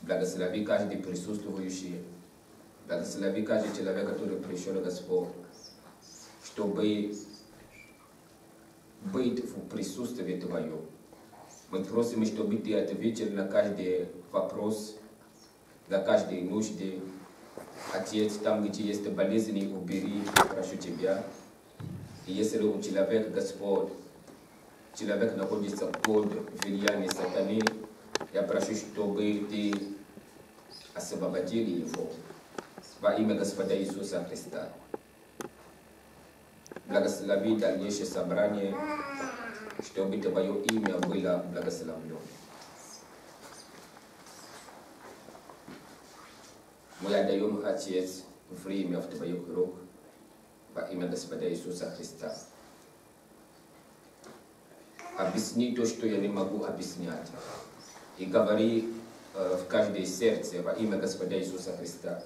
Благослови каждый присутствующий, благослови каждый человек, который пришел, Господь, чтобы быть в присутствии Твоем. Мы просим, чтобы Ты ответил на каждый вопрос, на каждой нужде. Отец, там, где есть болезни, убери, прошу Тебя. И если у человека, Господь, человек находится под влиянием сатаны, я прошу, чтобы Ты освободили его во имя Господа Иисуса Христа. Благослови дальнейшее собрание, чтобы Твое имя было благословлено. Мы отдаем, Отец, время в Твоих рук во имя Господа Иисуса Христа. Объясни то, что я не могу объяснять. И говори в каждое сердце во имя Господа Иисуса Христа.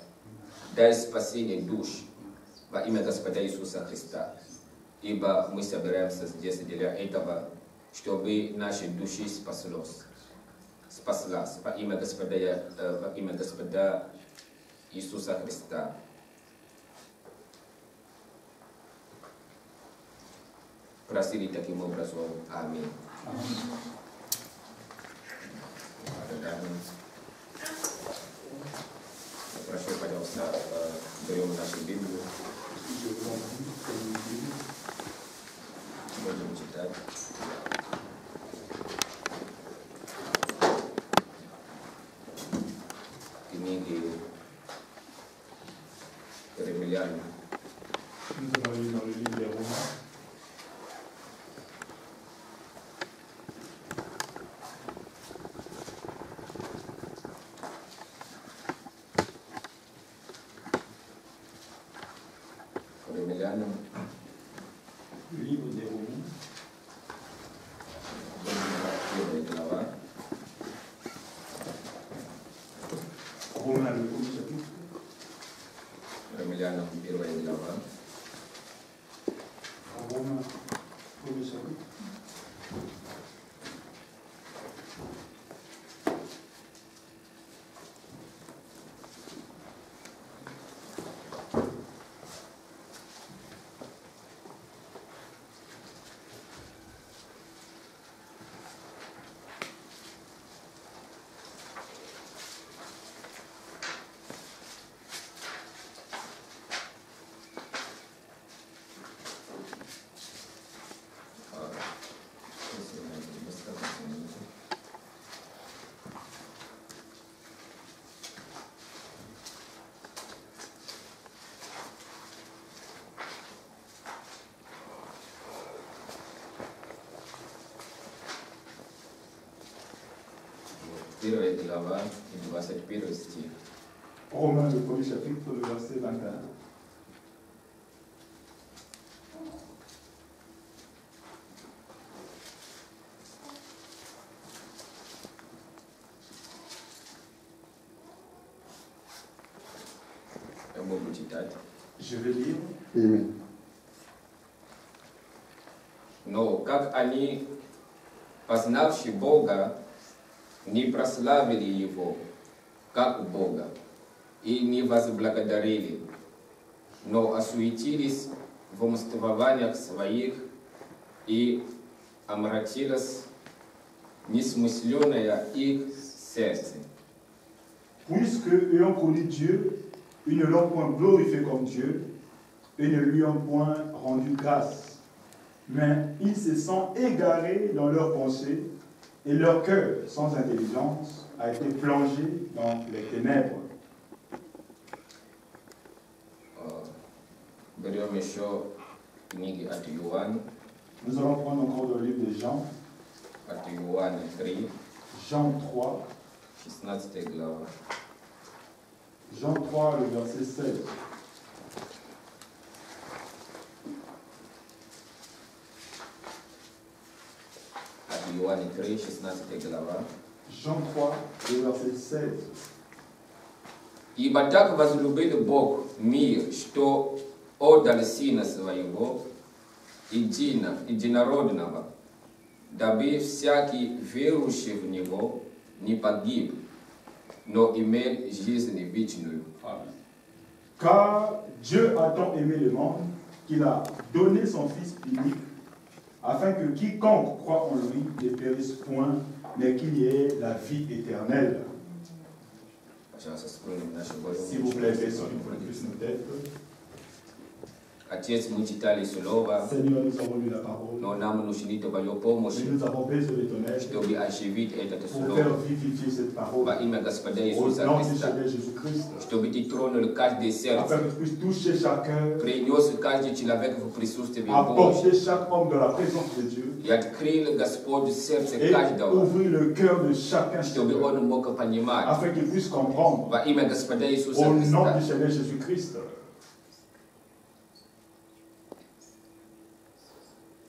Дай спасение душ во имя Господа Иисуса Христа. Ибо мы собираемся здесь для этого, чтобы наши души спаслась во имя Господа Иисуса Христа. Просили таким образом. Аминь. Прошу, пожалуйста, берем нашу Библию. Будем читать. Книги Римлян. Livre des Romains. Romains, le premier chapitre. Римлян, первая глава. Romains, premier chapitre. Первая глава и 21 стих. Romains, le premier chapitre, le verset 21. citat. Je vais lire. Amen. No, как они, познавши Бога, не прославили Его, как Бога, и не возблагодарили, но осуетились в умствованиях своих, и омрачилось несмысленное их сердце. Puisque, ayant connu Dieu, ils ne l'ont point glorifié comme Dieu, et ne lui ont point rendu grâce. Mais ils se sont égarés dans leurs pensées, et leur cœur, sans intelligence, a été plongé dans les ténèbres. Берем еще книги от Иоанна, Nous allons prendre encore dans le livre de Jean, от Иоанна 3, Jean 3, 16 глава. Jean 3, le verset 16. От Иоанна 3, 16 глава. Jean 3, le verset 16. Ибо так возлюбил Бог мир, что отдал Сына Своего, единородного, дабы всякий верующий в Него не погиб, но имел жизнь вечную. Car Dieu a tant aimé le monde qu'il a donné son Fils unique, afin que quiconque croit en lui ne périsse point, mais qu'il y ait la vie éternelle. S'il vous plaît, baissons une fois de plus nos têtes. Отец, мы читали Слово, Seigneur, nous avons lu la parole, но нам нужны Твоя mais помощь, nous avons besoin de ton aide чтобы оживить это pour Слово faire vivifier cette parole во имя Господа au Иисуса nom du Христа, Seigneur Jésus-Christ, чтобы Ты тронул каждое сердце, afin que tu puisses toucher chacun, принес каждый человек в присутствие Божье apporter chaque homme dans la présence de Dieu и открыл Господь сердце et каждого, ouvrir le cœur de chacun, чтобы Seigneur, он мог понимать afin qu'il puisse comprendre во имя Господа Иисуса au nom Христа. du Seigneur Jésus-Christ.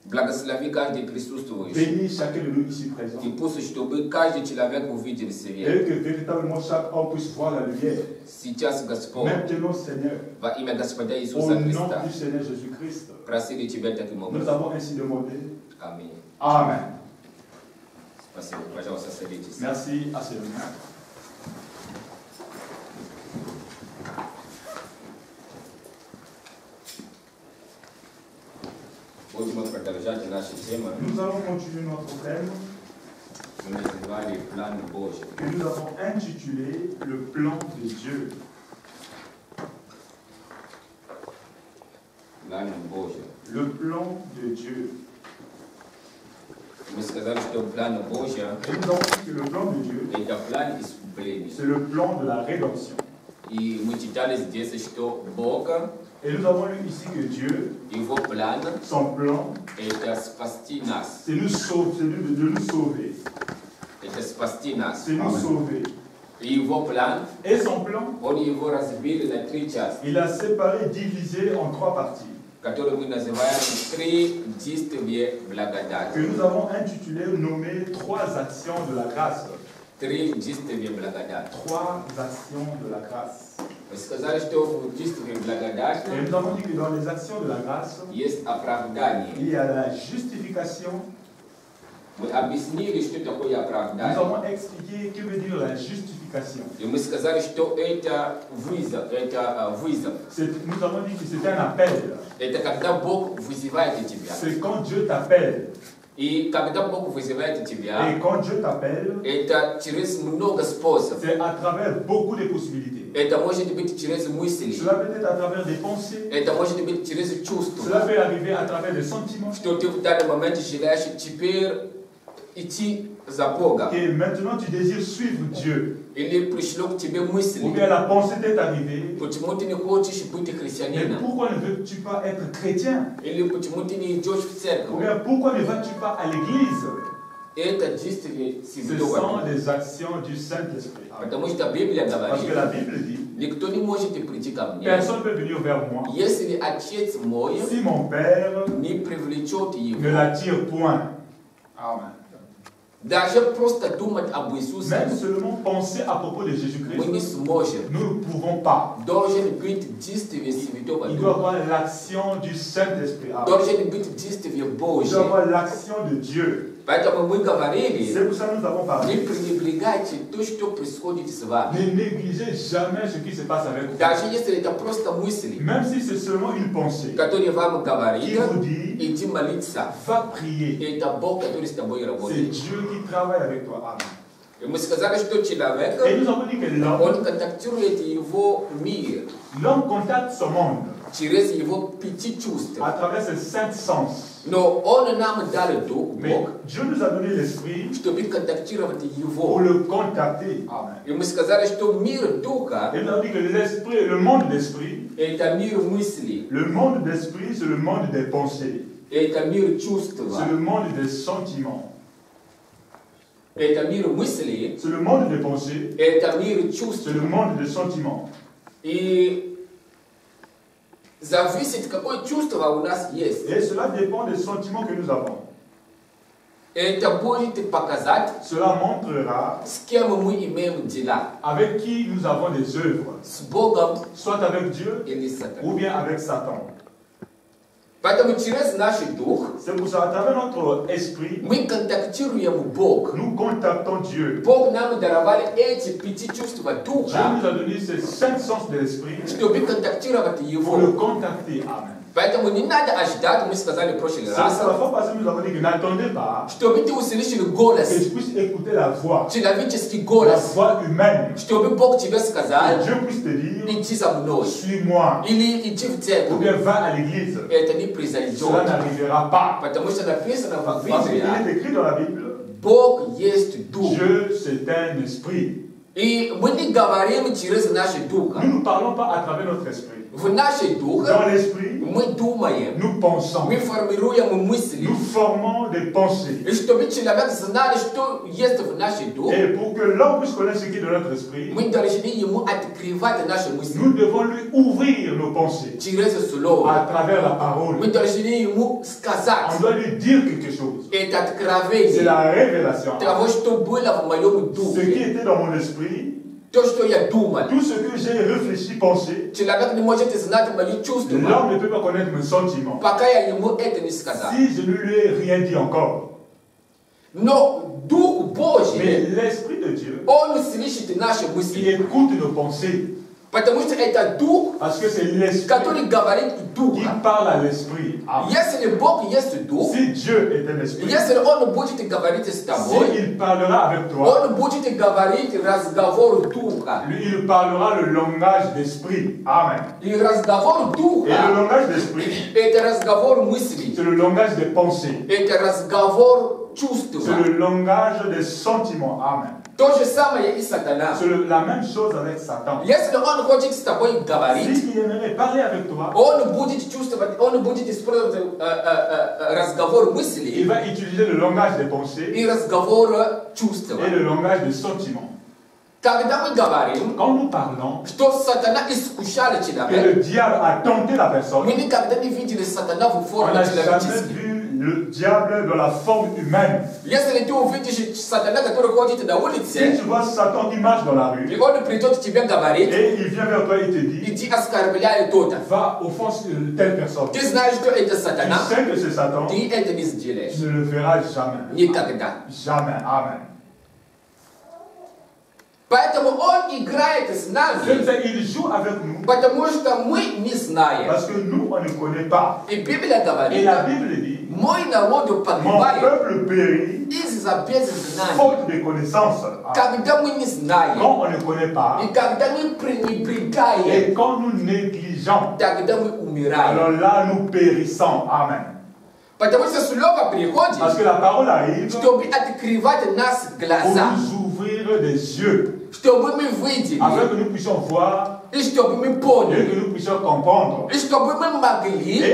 Благослови каждый присутствующий. Bénis chacun de nous ici présents. И пусть, чтобы каждый человек увидел свет. Et que véritablement chaque homme puisse voir la lumière. Сейчас, Господь, Maintenant, Seigneur, во имя Господа au Иисуса nom Христа, du Seigneur Jésus-Christ, просили Тебя таким nous образом. avons ainsi demandé. Аминь. Amen. Спасибо. Пожалуйста, садитесь. Merci à ce moment. Будем продолжать нашу тему. Nous allons continuer notre thème Мы называли «План Божий». que nous avons intitulé Le plan de Dieu. План Божий. Le plan de Dieu. Мы сказали, что план Божий Et nous avons dit que le plan de Dieu, – это план искупления. c'est le plan de la rédemption. И мы читали здесь, что Бог, Et nous avons lu ici que Dieu, Его план son plan, – это спасти нас. c'est de nous sauver. Это спасти нас. C'est nous sauver. И Его план, Et son plan, Он его разбил на три части, il a séparé, divisé en trois parties, которые мы называем «Три действия que благодати». nous avons intitulé, nommé trois actions de la grâce. Три действия благодати. Trois actions de la grâce. Мы сказали, что в действии благодати Et nous avons dit que dans les actions de la grâce, есть оправдание. il y a la justification. Мы объяснили, что такое Nous оправдание. avons expliqué que veut dire la justification. И мы сказали, что это вызов. Nous avons dit que c'est un appel. Это когда Бог вызывает тебя. C'est quand Dieu t'appelle. И когда Бог вызывает тебя, Et quand Dieu t'appelle, это через много способов. c'est à travers beaucoup de possibilités. Это может быть через мысли. Cela peut être à travers des pensées. Это может быть через Cela чувства. peut arriver à travers des sentiments. Что ты в данный момент желаешь теперь идти за Богом. Et maintenant tu désires suivre Dieu. Или пришло к тебе Ou мысли. bien la pensée t'est arrivée. Почему ты не хочешь быть Mais христианином? pourquoi ne veux-tu pas être chrétien? Или почему ты не идешь в Ou церковь? bien pourquoi ne vas-tu pas à l'église? Это действие Ce Святого sont Духа. des actions du Saint-Esprit. Потому что Библия Parce que говорит, la Bible dit, никто не может прийти ко мне, personne ne peut venir vers moi если Отец мой si mon Père не привлечет ne его. l'attire point. Amen. Même seulement penser à propos de Jésus-Christ, nous ne pouvons pas. Il doit y avoir l'action du Saint-Esprit. Il doit y avoir l'action de Dieu. C'est pour ça que nous avons parlé. Ne négligez jamais ce qui se passe avec vous. Même si c'est seulement une pensée qui vous dit, va prier. C'est Dieu qui travaille avec toi. Amen. Et nous avons dit que l'homme contacte ce monde à travers ses 5 sens. Mais Dieu nous a donné l'esprit pour le contacter. Amen. Et nous avons dit que l'esprit, le monde d'esprit, le monde d'esprit, c'est le monde des pensées. C'est le monde des sentiments. C'est le monde des pensées. C'est le monde des sentiments. Et cela dépend des sentiments que nous avons. Cela montrera avec qui nous avons des œuvres, soit avec Dieu ou bien avec Satan. C'est pour ça, à travers notre esprit, nous contactons Dieu. Dieu nous a donné ces 5 sens de l'esprit pour le contacter. Amen. C'est la fois passée nous avons dit que n'attendez pas que je puisse écouter la voix humaine. Que Dieu puisse te dire, suis-moi, ou bien va à l'église. Cela n'arrivera pas. Parce qu'il est écrit dans la Bible, Dieu c'est un esprit. Nous ne parlons pas à travers notre esprit. Dans l'esprit, nous pensons. Nous formons des pensées. Et pour que l'homme puisse connaître ce qui est de notre esprit, nous devons lui ouvrir nos pensées à travers la parole. On doit lui dire quelque chose. C'est la révélation. Ce qui était dans mon esprit, tout ce que j'ai réfléchi, pensé, l'homme ne peut pas connaître mes sentiments si je ne lui ai rien dit encore. Mais l'Esprit de Dieu, il écoute nos pensées. Parce que c'est l'esprit qui parle à l'esprit. Si Dieu est un esprit, s'il parlera avec toi, lui, il parlera le langage d'esprit. Amen. Et le langage d'esprit, c'est le langage des pensées. C'est le langage des sentiments. Amen. C'est la même chose avec Satan. S'il aimerait parler avec toi, il va utiliser le langage des pensées et le langage des sentiments. Quand nous parlons, et le diable a tenté la personne, on n'a jamais vu le diable dans la forme humaine. Si tu vois Satan qui marche dans la rue, et il vient vers toi et te dit, va offenser telle personne. Tu sais que c'est Satan, tu ne le verras jamais. Jamais. Amen. Il joue avec nous parce que nous, on ne connaît pas. Et la Bible dit, mon peuple périt faute de connaissances. Quand on ne connaît pas et quand nous négligeons, alors là nous périssons. Amen. Parce que la parole arrive pour nous ouvrir des yeux afin que nous puissions voir et que nous puissions comprendre et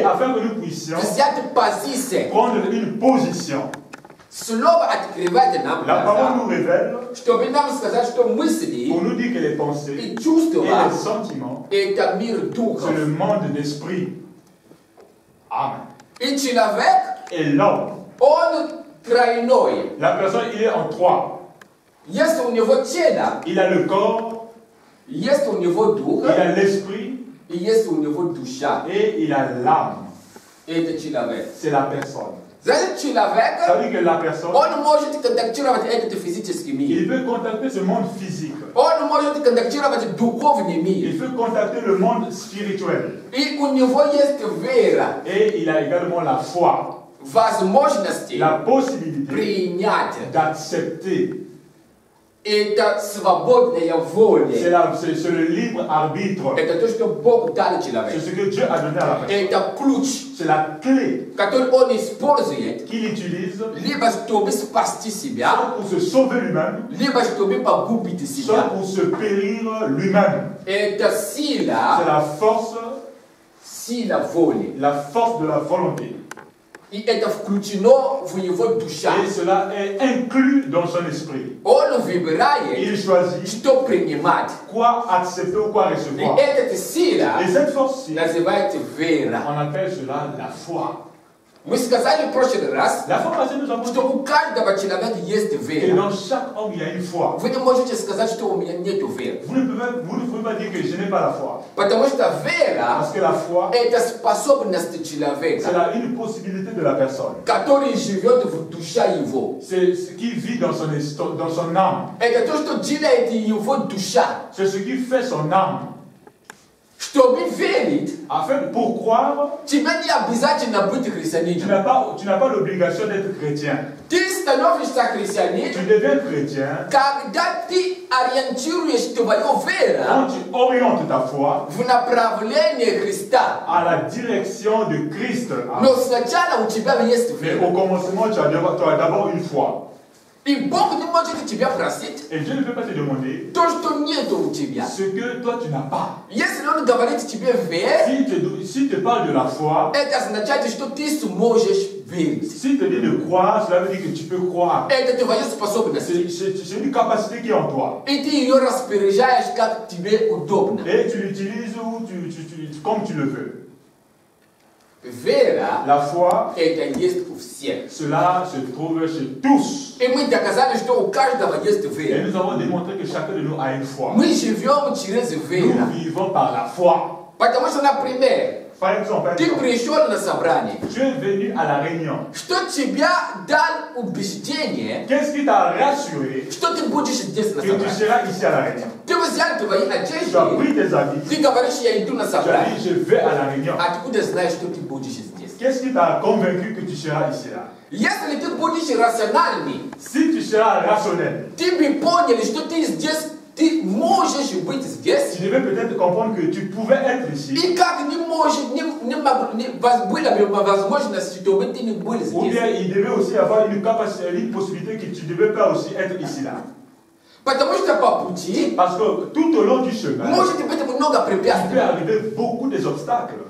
afin que nous puissions prendre une position. La parole nous révèle pour nous dire que les pensées et les sentiments, c'est le monde d'esprit. Amen. Et l'homme, тройной. La personne, il est en trois. Есть у него тело, Il a le corps, есть у него дух, il a l'esprit и есть у него душа. et il a l'âme. Это человек. C'est la personne. Значит, человек, Ça veut dire que la personne, он может контактировать этот физический мир. il peut contacter ce monde physique. Он может контактировать духовный мир. Il peut contacter le monde spirituel. И у него есть вера, Et il a également la foi, возможности la possibilité принять. d'accepter. Это свободная воля. C'est le libre arbitre. Это то, что Бог дал C'est человеку. ce que Dieu a donné à la personne. Это ключ, C'est la clé который он использует, qu'il utilise либо чтобы спасти себя, soit pour se sauver lui-même, либо чтобы погубить soit себя. pour se périr lui-même. Это C'est сила, la force воли. la force de la volonté. И это включено в его душа. Et cela est inclus dans son esprit. Он выбирает, Il choisit что принимать. quoi accepter ou quoi И recevoir. эта сила Et cette force-ci, называется вера. on appelle cela la foi. Мы сказали в прошлый раз, La foi passée, nous avons что dit у каждого человека есть que вера. dans chaque homme, il y a une foi. Вы не можете сказать, что у меня нет веры. Vous ne pouvez pas dire que je n'ai pas la foi. Потому что вера Parce que la foi, это способность c'est человека, une possibilité de la personne. который живет в душе его. C'est ce qui vit dans son âme. Это то, что делает его душа. C'est ce qui fait son âme. Чтобы верить, Afin, pour croire, тебе не обязательно быть tu христианином. n'as pas l'obligation d'être chrétien. Ты становишься Tu христианином, deviens chrétien когда ты ориентируешь твою веру quand tu orientes ta foi в направлении Христа. à la direction de Christ. Но сначала у тебя есть Mais вера. au commencement, tu as d'abord une foi. И Бог не может тебя просить Et Dieu ne peut pas te demander то, что нет у тебя. ce que toi tu n'as pas. Если Он говорит тебе верь, Si te parle de la foi, это означает, что ты сможешь верить. s'il te dit de croire, cela veut dire que tu peux croire. Это твоя способность. C'est une capacité qui est en toi. И ты ее распоряжаешь, как тебе удобно. Et tu l'utilises comme tu le veux. Вера La foi, это есть у всех. cela se trouve chez tous. И мы доказали, что у каждого есть Et вера. nous avons démontré que chacun de nous a une foi. Мы живем через Nous веру. vivons par la foi. Потому что, например, Par exemple, ты пришел на собрание. tu es venu à la réunion. Что тебя дал убеждение, Qu'est-ce qui t'a rassuré что ты будешь здесь на que tu собрании. seras ici à la réunion? Ты взял твои Tu as одежды, pris tes habits. ты говоришь, я иду на Tu as собрание. dit, je vais à la réunion. Откуда знаешь, что ты будешь здесь? Qu'est-ce qui t'a convaincu que tu seras ici là? Если ты будешь рациональный, Si tu seras rationnel, ты бы понял, что ты здесь, ты можешь быть здесь. tu devais peut-être comprendre que tu pouvais être ici. И как не можешь, была бы возможность, чтобы ты не был Ou здесь. bien il devait aussi avoir une capacité, une possibilité que tu ne devais pas aussi être ici là. Потому что по пути Parce que tout au long du chemin, может быть много il peut препятствий. arriver beaucoup des obstacles.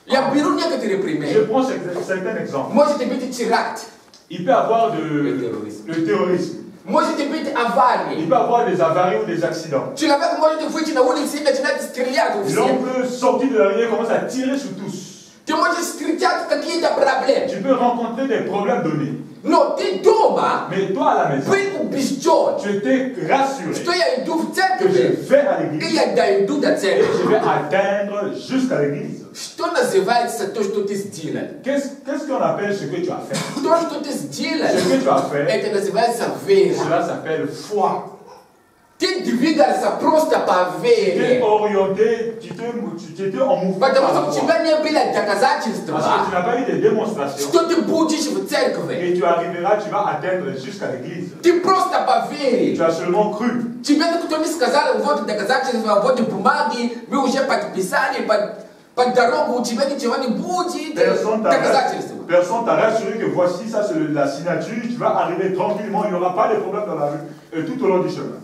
Я беру некоторые Je примеры. prends certains exemples. Может быть теракт, Il peut avoir le терроризм. le terrorisme. Может быть Il аварии. peut avoir des avaries ou des accidents. Человек может выйти на улицу и начинать стрелять у L'homme всех. peut sortir de la rivière et commencer à tirer sur tous. Ты можешь встречать какие-то проблемы. Tu peux rencontrer des problèmes donnés. Но ты дома Mais toi à la maison, был убежден, tu étais rassuré что я иду в que je церковь, vais à и l'église я дойду до et церкви. je vais atteindre jusqu'à l'église. Что называется то, что ты сделал? Qu'est-ce qu'on appelle ce que tu as fait? То, что ты сделал, Ce que tu as fait, это называется вера. cela s'appelle foi. Ты двигался просто по Tu t'es вере. orienté, tu étais en mouvement par Потому la что у foi. тебя не было Parce que tu доказательства, n'as pas eu de démonstration. что ты будешь в церкви. Et tu arriveras, tu vas atteindre jusqu'à l'église. Ты просто по вере. Tu as seulement cru. Тебе никто не сказал, вот доказательства, вот бумаги, вы уже подписали под дорогу, у тебя ничего не будет. Доказательства. Personne t'a rassuré que voici, ça c'est la signature, tu vas arriver tranquillement, il n'y aura pas de problème dans la rue tout au long du chemin.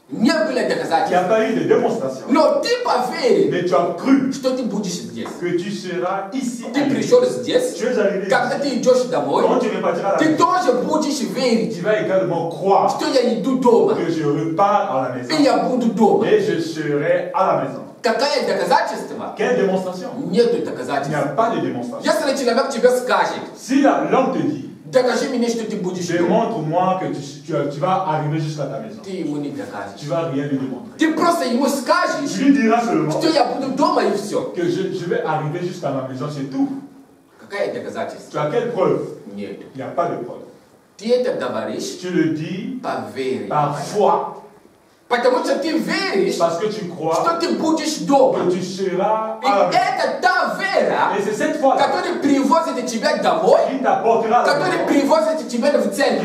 Не было Il n'y a доказательств. pas eu de démonstration. Но ты по вере, Mais tu as cru что ты будешь здесь. que tu seras ici. Ты пришел здесь, Tu es arrivé когда ici. ты идешь домой, Quand tu repartiras à la ты maison, тоже будешь верить, tu vas également croire что я иду дома, que je repars à la и maison. я буду дома. Et je serai à la maison. Какая доказательство? Quelle démonstration? Нету Il n'y доказательств. a pas de démonstration. Если человек тебе скажет, Si l'homme te dit, Démontre-moi que tu vas arriver jusqu'à ta maison. Tu vas rien lui démontrer. Tu lui diras seulement que je vais arriver jusqu'à ma maison, c'est tout. Tu as quelle preuve? Il n'y a pas de preuve. Tu le dis par foi. Parce que tu crois que tu seras et c'est cette foi-là qui t'apportera qui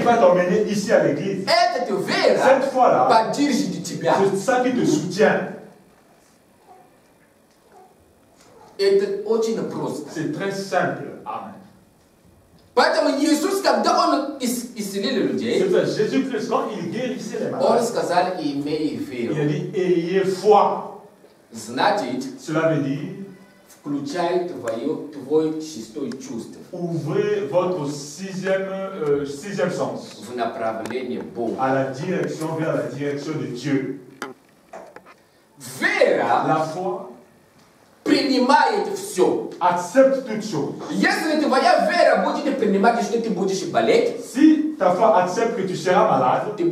va t'emmener ici à l'église. Cette foi-là, c'est ça qui te soutient. C'est très simple. Amen. C'est ça, Jésus-Christ, quand il guérissait les malades, il a dit ayez foi. Cela veut dire ouvrez votre sixième sens à la direction, vers la direction de Dieu. La foi accepte toutes choses. Si ta foi accepte que tu seras malade, tu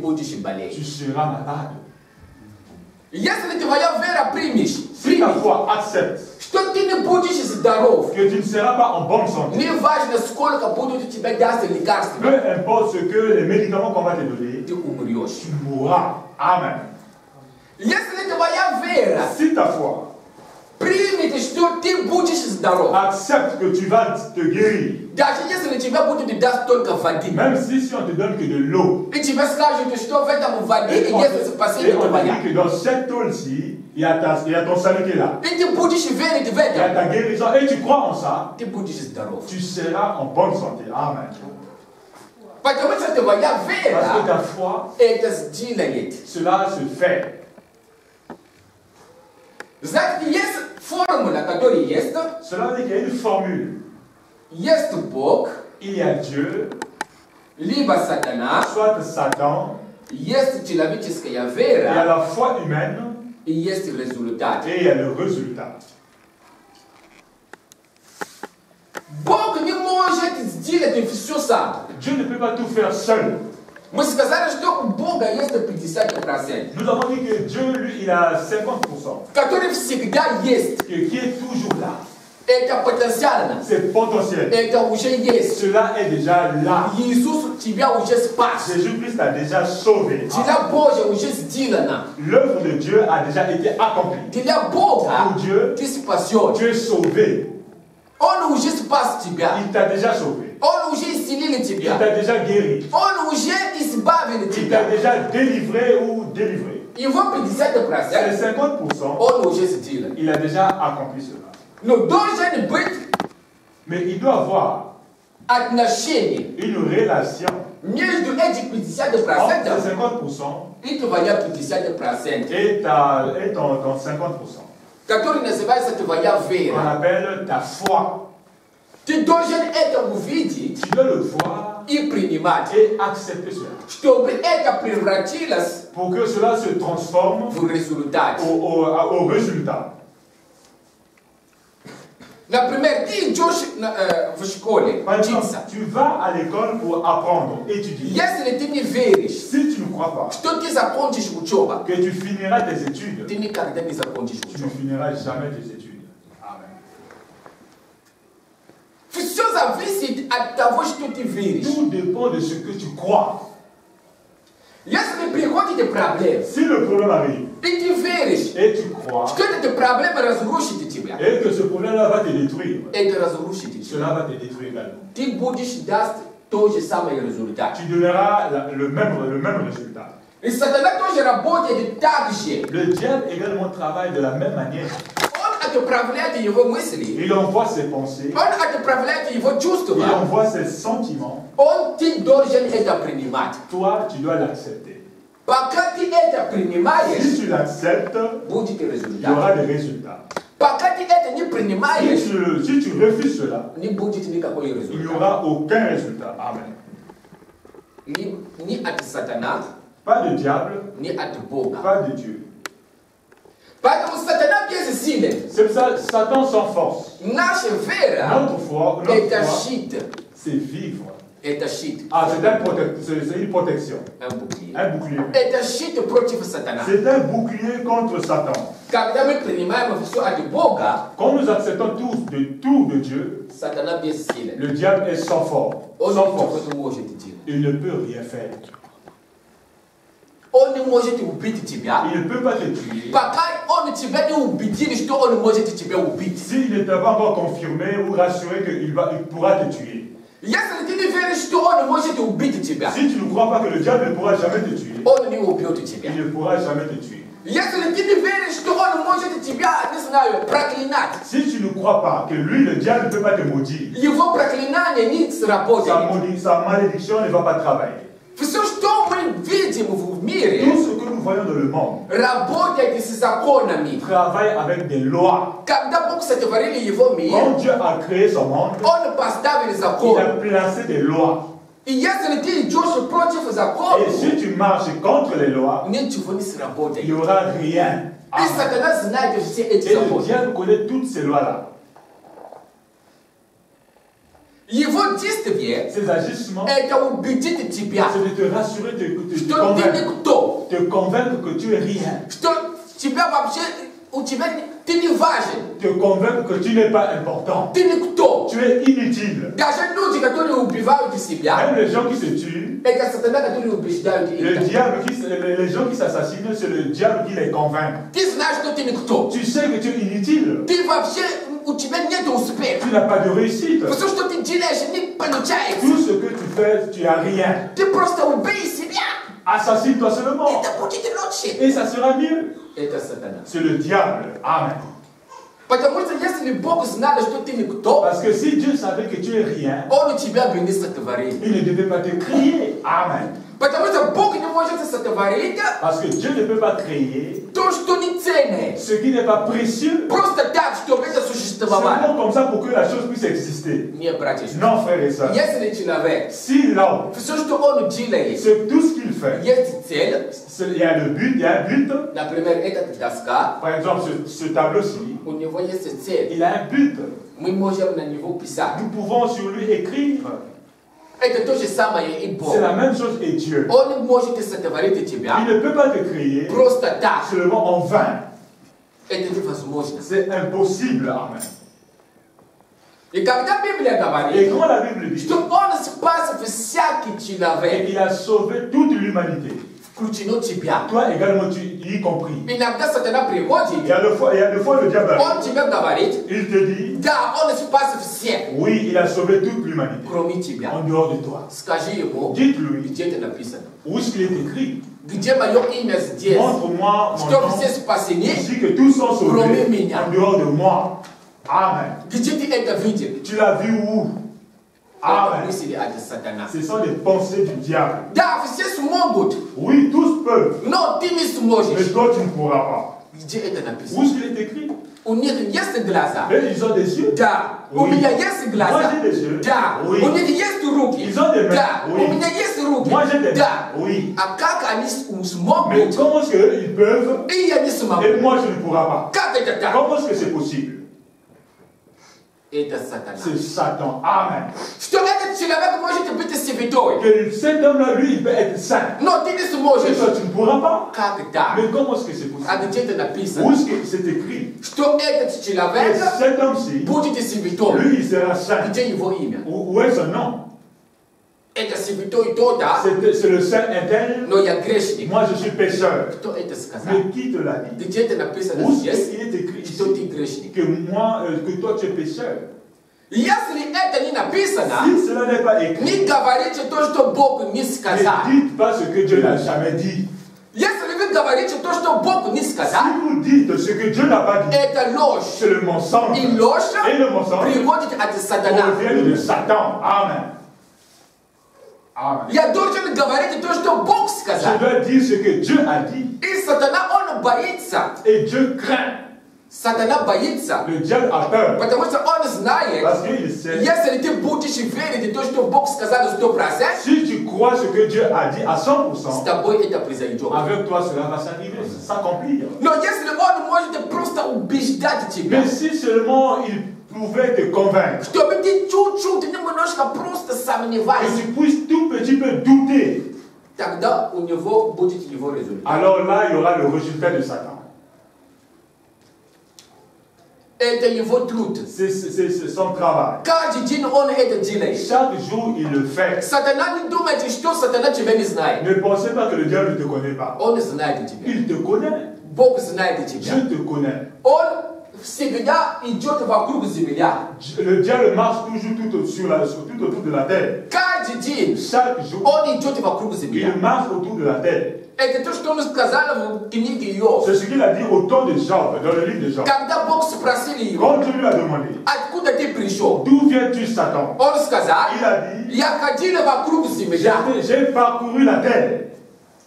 seras malade. Si ta foi accepte que tu ne seras pas en bonne santé, peu importe ce que les médicaments qu'on va te donner, tu mourras. Amen. Si ta foi accepte que tu vas te guérir, même si on te donne que de l'eau, et on te dit que dans cette eau-ci, il y a ton salut qui est là, il y a ta guérison, et tu crois en ça, tu seras en bonne santé. Amen. Parce que ta foi, cela se fait. Cela veut dire qu'il y a une formule. Il y a Dieu, soit Satan, il y a la foi humaine, et il y a le résultat. Dieu ne peut pas tout faire seul. Nous avons dit que Dieu, lui, il a 50%. Qui est toujours là. C'est potentiel. Cela est déjà là. Jésus-Christ a déjà sauvé. L'œuvre de Dieu a déjà été accomplie. Pour Dieu, tu es sauvé. Il t'a déjà sauvé. Il t'a déjà guéri. Il t'a déjà délivré ou délivré. C'est 50%. Il a déjà accompli cela. Mais il doit avoir une relation entre 50% et ton 50%. On appelle ta foi. Tu dois le voir et accepter cela. Pour que cela se transforme au résultat. La première dit tu vas à l'école pour apprendre, étudier. Si tu ne crois pas que tu finiras tes études, tu ne finiras jamais tes études. Tout dépend de ce que tu crois. Si le problème arrive et tu crois et que ce problème-là va te détruire, cela va te détruire également. Tu donneras le même résultat. Le diable également travaille de la même manière. Il envoie ses pensées, il envoie ses sentiments. Toi, tu dois l'accepter. Si tu l'acceptes, il y aura des résultats. Si tu refuses cela, il n'y aura aucun résultat. Amen. Pas de diable, pas de Dieu. C'est pour ça Satan sans force. Notre foi, c'est vivre. Это щит. Ah, c'est une protection. Un bouclier. Un bouclier. Это щит против сатана. C'est un bouclier contre Satan. Когда мы принимаем все от Бога, Quand nous acceptons tous de tout de Dieu, сатана бессилен. le diable est sans force. Он Sans ничего force. не может делать. Il ne peut rien faire. Он не может убить тебя, Il ne peut pas te tuer. пока он тебя не убедит, что он может тебя убить. S'il ne t'a pas encore confirmé ou rassuré qu'il pourra te tuer. Если ты не веришь, что он может убить тебя, Si tu ne crois pas que le diable ne pourra jamais te tuer, он не убьет тебя. il ne pourra jamais te tuer. Если ты не веришь, что он может тебя, не знаю, проклинать, Si tu ne crois pas que lui, le diable, ne peut pas te maudire, его проклинание не сработает. sa malédiction ne va pas travailler. Все, что мы видим в мире, Tout ce que nous voyons dans le monde работает с законами. travaille avec des lois. Когда Бог сотворил его мир, Quand Dieu a créé son monde, он поставил il закон. a placé des lois. И если ты идешь против Et закона, si tu marches contre les lois, ничего не il сработает. n'y aura rien. И сатана знает все эти Et le законы. diable connaît toutes ces lois-là. Его действие Ces agissements, это убедить тебя, c'est de te rassurer, что ты никто, te convaincre que tu es rien. что тебя вообще, у тебя ты не важен, Te convaincre que tu n'es pas important. ты никто. Tu es inutile. Даже люди, которые убивают себя, Même les gens qui se tuent, это сатана, который убеждает le их. diable les gens qui s'assassinent, c'est le diable qui les convainc. Ты знаешь, что ты никто. Tu sais que tu es inutile. Ты вообще, у тебя нет успеха. Tu n'as pas de réussite. Все, что ты делаешь, не получается. Tout ce que tu fais, tu n'as rien. Ты просто убей себя. Assassine-toi seulement. Это будет лучше. Et ça sera mieux. Это сатана. C'est le diable. Amen. Потому что если Бог знал, что ты никто, Parce que si Dieu savait que tu es rien, Он тебя бы не сотворил. il ne devait pas te créer. Amen. Потому что Бог не может сотворить Parce que Dieu ne peut pas créer то, что не ценное. ce qui n'est pas précieux. Просто так, чтобы это существовало. Seulement comme ça pour que la chose puisse exister. Нет, братья. Non, frères et sœurs. Если человек, Si l'homme, все, что он делает, tout ce qu'il fait, есть цель, il y a le but, il y a un but. например, эта доска, Par exemple, ce tableau-ci, у него есть цель. il a un but. Мы можем на него писать. Nous pouvons sur lui écrire. Это то же самое и Бог. C'est la même chose et Dieu. Он не может сотворить тебя Il ne peut pas te créer просто так. seulement en vain. Это невозможно. C'est impossible. Amen. И когда Библия Et говорит, quand la Bible dit что Он спас всякий человек, qu'il a sauvé toute l'humanité, включено тебя. toi également, tu y compris. Иногда сатана приходит, Il y a des fois le diable arrive. он тебе говорит, Il te dit, да, он спас всех, oui, il a sauvé toute l'humanité. кроме тебя. En dehors de toi. Скажи ему, Dites-lui, где это написано. où est-ce qu'il est écrit? Где мое имя здесь? Montre-moi mon Что nom. все спасены, Ici que tous sont кроме sauvés меня. en dehors de moi. Amen. Где ты это видел? Tu l'as vu où? Это Amen. мысли от сатана. Ce sont des pensées du diable. Да, все смогут, Oui, tous peuvent, но ты не mais сможешь. toi tu ne pourras pas. Где это Où написано? est-ce qu'il est écrit? У них есть глаза? Et ils ont des yeux. Да. У Oui. меня есть глаза? Moi j'ai des yeux. Да. Oui. У них есть руки? Ils ont des mains. Да. Oui. У меня есть руки? Moi j'ai des Да. mains. Oui. А как они Mais смогут? comment est-ce qu'ils peuvent И я не et смогу. moi je ne pourrai pas? Как это так? Comment est-ce que c'est possible? Это сатана. C'est Satan. Amen. Что этот человек может быть святой? Que cet homme-là, lui, il peut être saint. Но ты не Et сможешь. toi, tu ne pourras pas. Как так? Mais comment est-ce que c'est А possible? где это Où написано? est-ce que c'est écrit? Что этот Et человек cet homme-ci, будет святой? lui, il sera saint. Где его имя? Où est son nom? Это святой тот, C'est le saint interne. но я грешник. Moi, je suis pécheur. Кто это сказал? Mais qui te l'a dit? Где это написано Où здесь? est-ce qu'il est écrit Что ici ты грешник? que moi, que toi, tu es pécheur? Если это не написано, Si cela n'est pas écrit, не говорите то, что Бог не ne сказал. dites pas ce que Dieu n'a jamais dit. Если вы говорите то, что Бог не Si сказал, vous dites ce que Dieu n'a pas dit, это ложь. c'est le mensonge. И ложь Et le mensonge приходит от сатана. provient de Satan. Amen. Amen. Я должен говорить то, что Бог Je сказал. dois dire ce que Dieu a dit. И сатана, он боится. Et Dieu craint. Сатана боится. Le diable a peur. Потому что он знает, Parce qu'il sait, если ты будешь верить в то, что Бог сказал 100%, si tu crois ce que Dieu a dit à с 100%, тобой это произойдет. avec toi cela va s'arriver, s'accomplir. Но если он может просто убеждать тебя, Mais si seulement il pouvait te convaincre. Что бы ты чуть-чуть немножко просто Que сомневался, tu puisses tout petit peu douter. тогда у него будет его результат. Alors là, il y aura le résultat de Satan. Это его труд. C'est son travail. Каждый день он это делает. Chaque jour, il le fait. Сатана не думайте, что сатана тебя не знает. Ne pensez pas que le diable ne te connaît pas. Он знает тебя. Il te connaît. Бог знает тебя. Je te connais. Он всегда идет вокруг земля. Le diable marche toujours tout autour de la terre. Каждый день Chaque jour, он идет вокруг земля. il marche autour de la terre. Это то, что он сказал в книге Иов. C'est ce qu'il a dit au temps de Job, dans le livre de Job. Когда Бог спросил его, Quand Dieu lui a demandé, откуда ты пришел? d'où viens-tu, Satan? Он сказал, Il a dit, я ходил вокруг земля. j'ai parcouru la terre.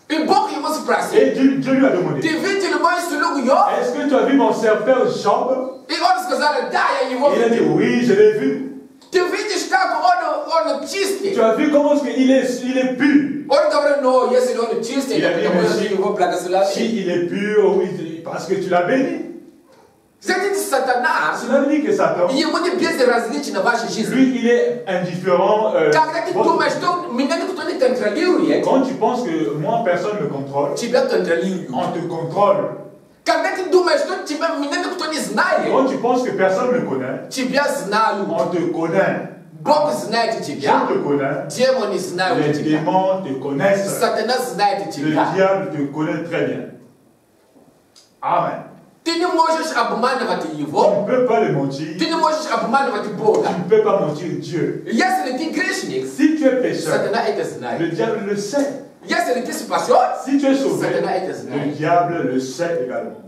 И Бог его спросил, Et Dieu lui a demandé, ты видел мой слугу Иов? est-ce que tu as vu mon serviteur Job? И он сказал, да, я его Il a dit, видел. oui, je l'ai vu. Ты видишь, как он чистый? Tu as vu comment il est pur. Он говорит, но если он чистый, Il a то dit, потому mais что si, его благословил. si il est pur, oui, parce que tu l'as béni. Знаете, сатана, Cela veut dire que Satan, ему не безразлично ваша жизнь. lui, il est indifférent. Когда ты думаешь, что меня никто не контролирует, Quand tu penses que moi, personne ne me contrôle, тебя контролируют. on te contrôle. Когда ты думаешь, что меня никто не знает, Quand tu penses que personne ne me connaît, тебя знают. on te connaît. Бог знает Je тебя, te connais. демоны знают Les тебя, démons te connaissent. сатана знает Le тебя. diable te connaît très bien. Amen. Ты не можешь обманывать Tu его, ne peux pas le mentir. ты не можешь обманывать Tu Бога. ne peux pas mentir Dieu. Если ты грешник, Si tu es pécheur, сатана это le знает. diable le sait. Если ты спасен, Si tu es sauvé, сатана это le знает. diable le sait également.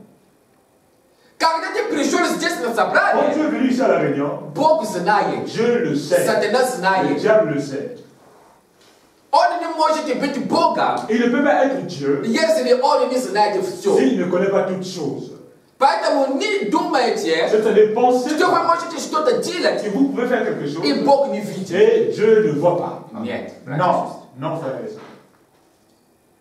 Когда ты пришел здесь на Quand tu собрание, es venu ici à la réunion, Бог знает, Dieu le sait. сатана Le знает. diable le sait. Он не может быть Богом, Il ne peut pas être Dieu если он не знает все. s'il ne connaît pas toutes choses. Поэтому не думайте, Ce sont des pensées что вы можете что-то делать, que vous pouvez faire quelque chose и Бог не видит. et Dieu ne voit pas. Нет. Non, non, frère et sœur.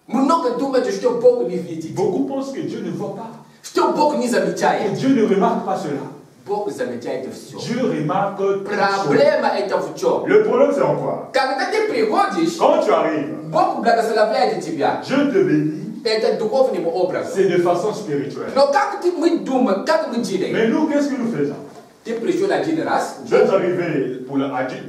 Много думаете, что Бог не видит, Beaucoup pensent que Dieu ne voit pas. что Бог не Et замечает. Dieu ne remarque pas cela. Бог замечает все. Dieu remarque toutes choses. Проблема это в чем? Le problème, c'est en quoi? Когда ты приходишь, Quand tu arrives, Бог благословляет тебя. Dieu te bénit, Это духовным образом. c'est de façon spirituelle. Но как мы думаем, как мы делаем? Mais nous, qu'est-ce que nous faisons? Ты пришел один раз, Tu es arrivé pour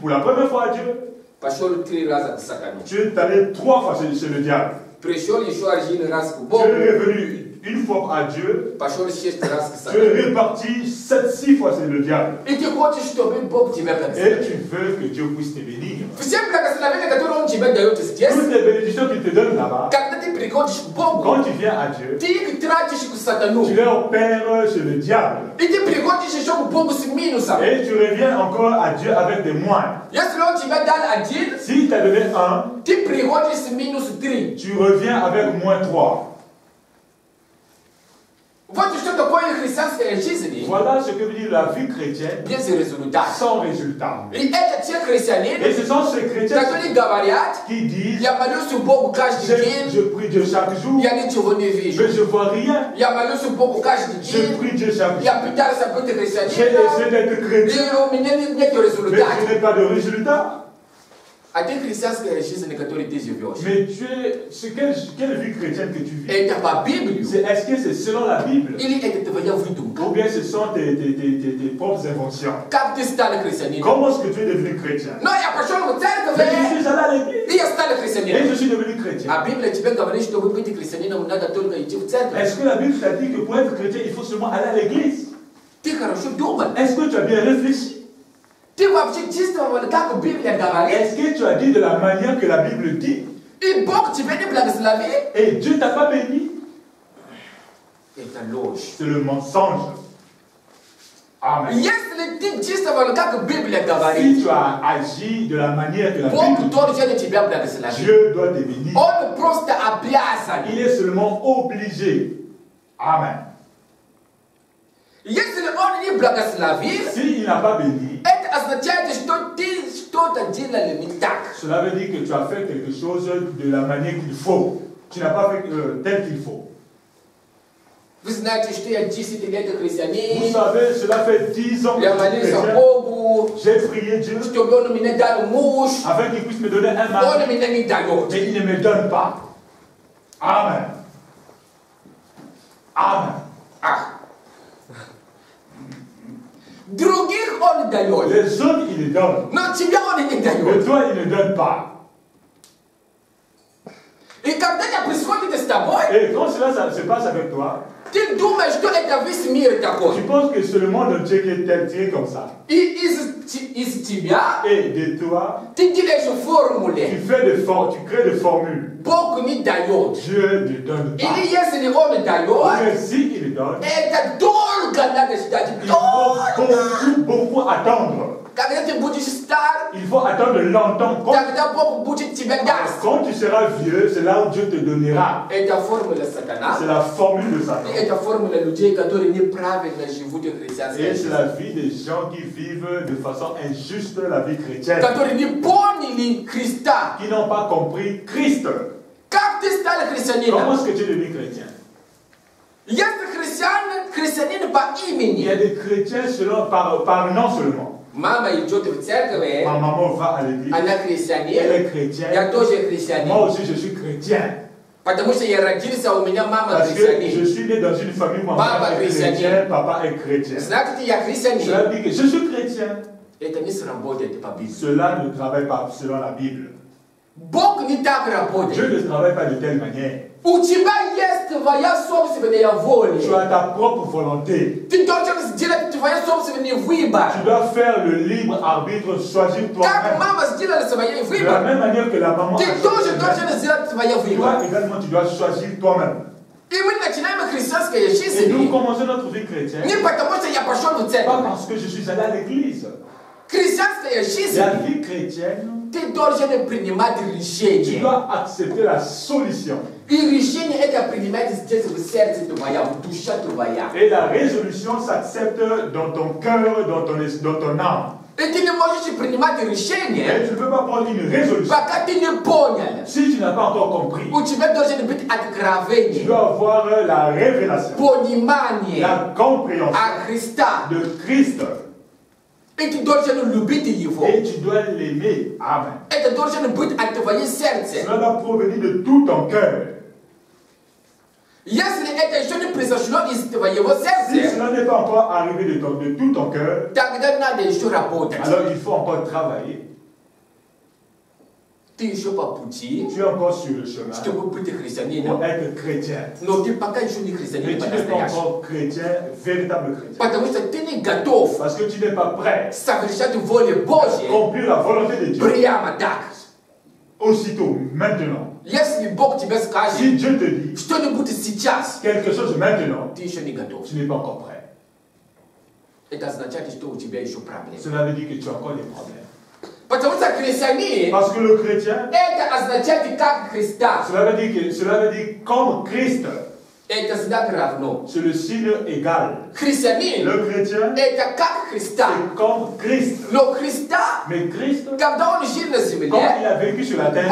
la première fois à Dieu. пошел 3 раза к сатане. Tu es allé 3 fois chez le diable. Пришел еще один раз к Tu Богу, es revenu une fois à Dieu. пошел 6 раз к Tu es сатане. reparti 6 fois chez le diable. И ты хочешь, чтобы Бог тебя Et благословил. tu veux que Dieu puisse te bénir. Все благословения, которые Он тебе дает здесь, Toutes les bénédictions qu'il te donne là-bas, когда ты приходишь к Богу, quand tu viens à Dieu, ты их тратишь к сатану. tu les opères chez le diable. И ты приходишь еще к Богу с минусом. Et tu reviens encore à Dieu avec des moins. Если Он тебе дал 1, Si tu as donné 1, ты приходишь с минус 3. tu reviens avec moins 3. Вот что такое христианская жизнь Voilà ce que veut dire la vie chrétienne без результата. sans résultat. И это те христиане, Et ce sont ces chrétiens которые говорят, qui disent, я молюсь Богу каждый день, je prie Dieu chaque jour, я ничего не вижу. mais je ne vois rien. Я молюсь Богу каждый Je день, prie Dieu chaque jour. я пытался быть J'ai христианином, essayé d'être chrétien, и у меня нет mais результата. je n'ai pas de résultat. А ты христианская жизнь, на которой ты живешь, Mais quelle vie chrétienne que tu vis? это по Библии, Est-ce que c'est selon la Bible? или это твоя выдумка? Ou bien ce sont tes propres inventions? Как ты стал христианином? Comment est-ce que tu es devenu chrétien? Но я пошел в Mais церковь, je suis allé à l'église и я стал et христианином. je suis devenu chrétien. А Библия тебе говорит, чтобы быть христианином, надо только идти в церковь. Est-ce que la Bible t'a dit que pour être chrétien, il faut seulement aller à l'église? Ты хорошо думал. Est-ce que tu as bien réfléchi? Ты вообще действовал, как Библия говорит. Est-ce que tu as dit de la manière que la Bible dit? И Бог тебя не благословил. Et Dieu t'a pas béni? Это ложь. C'est le mensonge. Amen. Если ты действовал, как Библия Si говорит, tu as agi de la manière que la Бог Bible dit, должен тебя благословить. Dieu doit te bénir. Он просто обязан. Il est seulement obligé. Amen. Если он не благословил, S'il n'a pas béni, это означает, что ты что-то делал не так. cela veut dire que tu as fait quelque chose de la manière qu'il faut. Tu n'as pas fait tel qu'il faut. Vous savez, cela fait 10 ans que je suis chrétien. J'ai prié Dieu afin qu'il puisse me donner un mari, mais il ne me donne pas. Amen. Amen. Les autres, ils le donnent. Mais toi, ils ne donnent pas. Et quand cela se passe avec toi, tu penses que c'est le monde entier qui est tiré comme ça. Et de toi, tu crées des formules. Dieu ne donne pas. Mais si il donne, il faut beaucoup attendre. Il faut attendre longtemps. Quand tu seras vieux, c'est là où Dieu te donnera. C'est la formule de Satan. Et c'est la vie des gens qui vivent de façon injuste la vie chrétienne. Qui n'ont pas compris Christ. Comment est-ce que tu es devenu chrétien? Il y a des chrétiens par nom seulement. Ma maman va à l'église. Elle est chrétienne. Moi aussi je suis chrétien. Parce que je suis né dans une famille où maman est chrétienne, papa est chrétien. Cela dit que je suis chrétien. Cela ne travaille pas selon la Bible. Dieu ne travaille pas de telle manière. Tu as ta propre volonté. Tu dois faire le libre arbitre, choisir toi-même. De la même manière que la maman a choisi, toi également tu dois choisir toi-même. Et nous commençons notre vie chrétienne. Pas parce que je suis allé à l'église. La vie chrétienne, tu dois accepter la solution. Et la résolution s'accepte dans ton cœur, dans ton âme. Et tu ne peux pas prendre une résolution si tu n'as pas encore compris. Tu dois avoir la révélation, la compréhension de Christ. Et tu dois l'aimer. Amen. Cela doit provenir de tout ton cœur. Si cela n'est pas encore arrivé de tout ton cœur, alors il faut encore travailler. Tu es encore sur le chemin pour être chrétien. Mais tu n'es pas encore chrétien, véritable chrétien. Parce que tu n'es pas prêt à accomplir la volonté de Dieu. Aussitôt, maintenant. Si Dieu te dit quelque chose maintenant, tu n'es pas encore prêt. Cela veut dire que tu as encore des problèmes. Parce que le chrétien, cela veut dire comme Christ. C'est le signe égal. Le chrétien, c'est comme Christ. Mais Christ, quand il a vécu sur la terre, il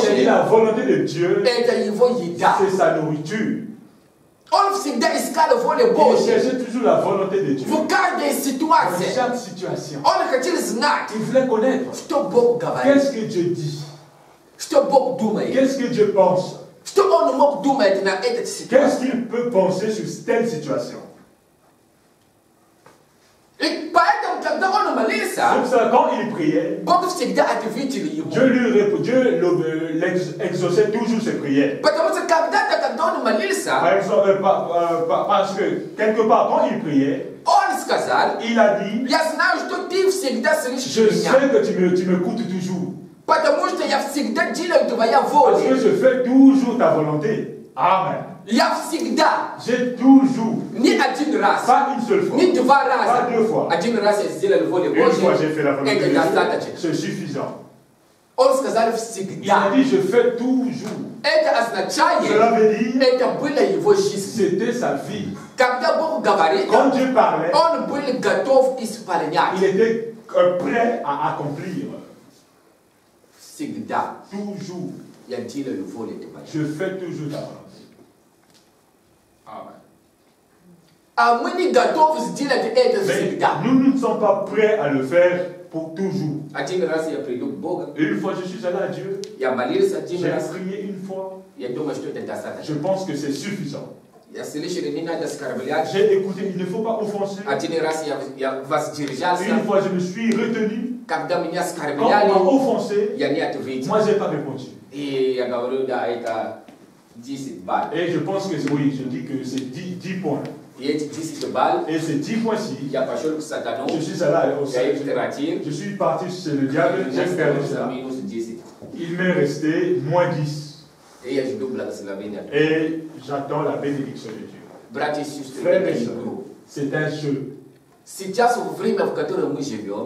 a dit la volonté de Dieu, c'est sa nourriture. Il cherchait toujours la volonté de Dieu. Dans chaque situation, il voulait connaître qu'est-ce que Dieu dit, qu'est-ce que Dieu pense, qu'est-ce qu'il peut penser sur telle situation. Quand il priait, Dieu exauçait toujours ses prières. Par exemple, parce que quelque part, quand il priait, il a dit, je sais que tu me coûtes toujours. Parce que je fais toujours ta volonté. Amen. J'ai toujours, pas une seule fois, pas deux fois. Une fois j'ai fait la volonté de Dieu, c'est suffisant. Il a dit je fais toujours. Cela veut dire c'était sa vie. Quand Dieu parlait, il était prêt à accomplir. Toujours. Je fais toujours ta volonté. Amen. Mais nous ne sommes pas prêts à le faire pour toujours. Et une fois je suis allé à Dieu, j'ai prié une fois, je pense que c'est suffisant. J'ai écouté, il ne faut pas offenser. Une fois je me suis retenu, quand on m'a offensé, moi je n'ai pas répondu. Et je pense que oui, je dis que c'est 10 points. Et ces 10 points-ci, je suis allé au ciel, je suis parti chez le diable, j'ai perdu ça. Il m'est resté moins 10. Et j'attends la bénédiction de Dieu. Frères et sœurs, c'est un jeu.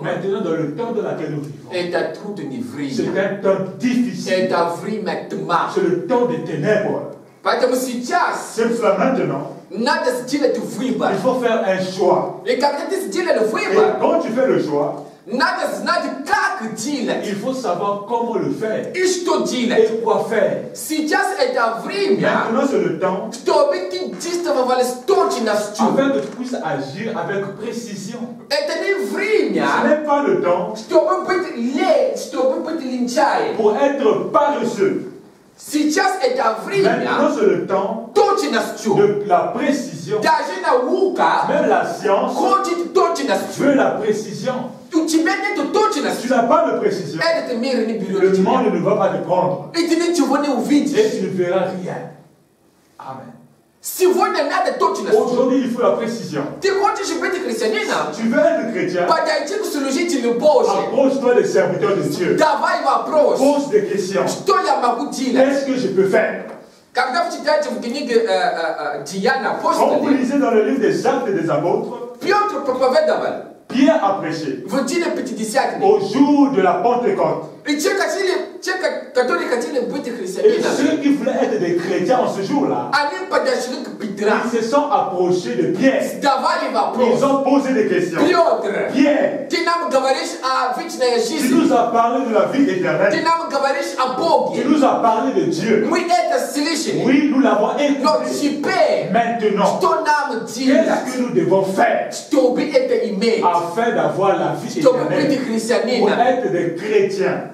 Maintenant, dans le temps dans lequel nous vivons, c'est un temps difficile. C'est le temps des ténèbres. C'est cela maintenant. Il faut faire un choix. Et quand tu fais le choix, il faut savoir comment le faire et quoi faire. Maintenant c'est le temps afin que tu puisses agir avec précision. Ce n'est pas le temps pour être paresseux. Maintenant c'est le temps de la précision. Même la science veut la précision. Tu n'as pas de précision. Le monde ne va pas te prendre. Et tu ne verras rien. Amen. Aujourd'hui, il faut la précision. Tu veux être chrétien, approche-toi des serviteurs de Dieu. Pose des questions. Qu'est-ce que je peux faire? Quand vous lisez dans le livre des Actes et des Apôtres, Pierre a prêché au jour de la Pentecôte. Et ceux qui voulaient être des chrétiens en ce jour-là, ils se sont approchés de Pierre. Ils ont posé des questions. Pierre, tu nous as parlé de la vie éternelle. Tu nous as parlé de Dieu. Oui, nous l'avons écouté. Maintenant, qu'est-ce que nous devons faire afin d'avoir la vie éternelle, pour être des chrétiens?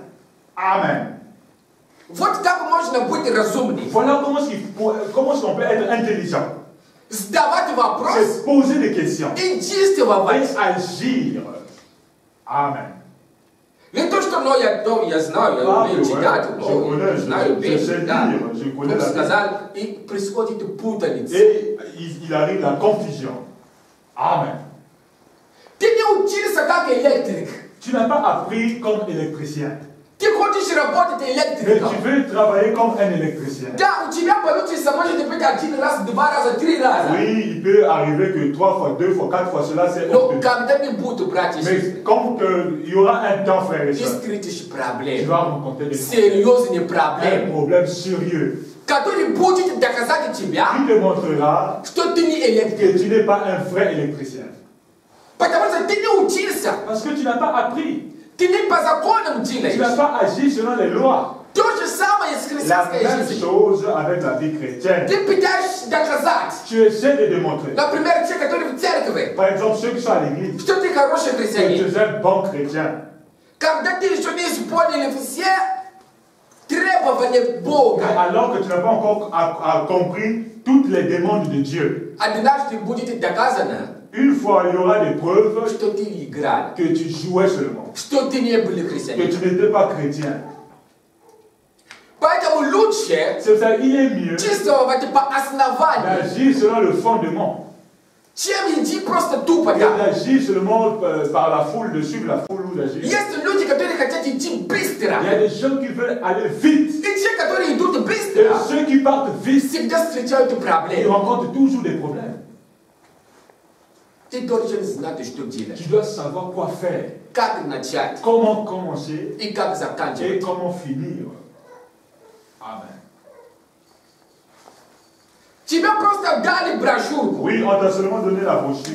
Amen. Voilà comment est-ce qu'on peut être intelligent. C'est poser des questions et agir. Amen. Je connais et il arrive la confusion. Amen. Tu n'as pas appris comme électricien. Mais tu veux travailler comme un électricien. Oui, il peut arriver que 3 fois, 2 fois, 4 fois, cela c'est honteux. Mais comme il y aura un temps, frère et soeur, tu vas rencontrer un problème sérieux. Il te montrera que tu n'es pas un vrai électricien. Parce que tu n'as pas appris. Tu n'as pas agi selon les lois. La même chose avec la vie chrétienne. Tu essaies de démontrer. Par exemple, ceux qui sont à l'église, que tu es un bon chrétien. Alors que tu n'as pas encore compris toutes les demandes de Dieu. Une fois, il y aura des preuves que tu jouais seulement, que tu n'étais pas chrétien. C'est pour ça qu'il est mieux d'agir selon le fondement. D'agir seulement par la foule, de suivre la foule ou d'agir. Il y a des gens qui veulent aller vite. Et ceux qui partent vite, ils rencontrent toujours des problèmes. Tu dois savoir quoi faire, comment commencer et comment finir. Amen. Oui, on t'a seulement donné la brochure.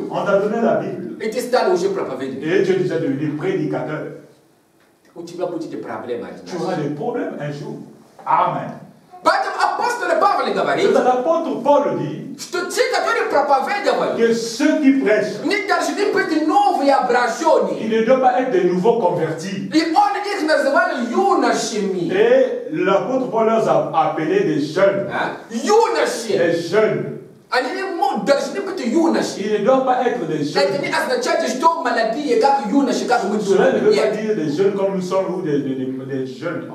On t'a donné la Bible. Et tu es déjà devenu prédicateur. Tu auras des problèmes un jour. Amen. Paulo gabarito. C'est l'apôtre Paul dit Что те, которые проповедовали, que ceux qui prêchent, не должны быть новые обращенные. ils ne doivent pas être des nouveaux convertis. И он их называл юношами. Et l'apôtre Paul leur a appelé des jeunes. Юноши. Des jeunes. Они не должны быть юноши. Ils ne doivent pas être des jeunes. Это не означает, что молодые, как юноши, как мы Cela ne veut pas думаем. dire des jeunes comme nous sommes ou des jeunes.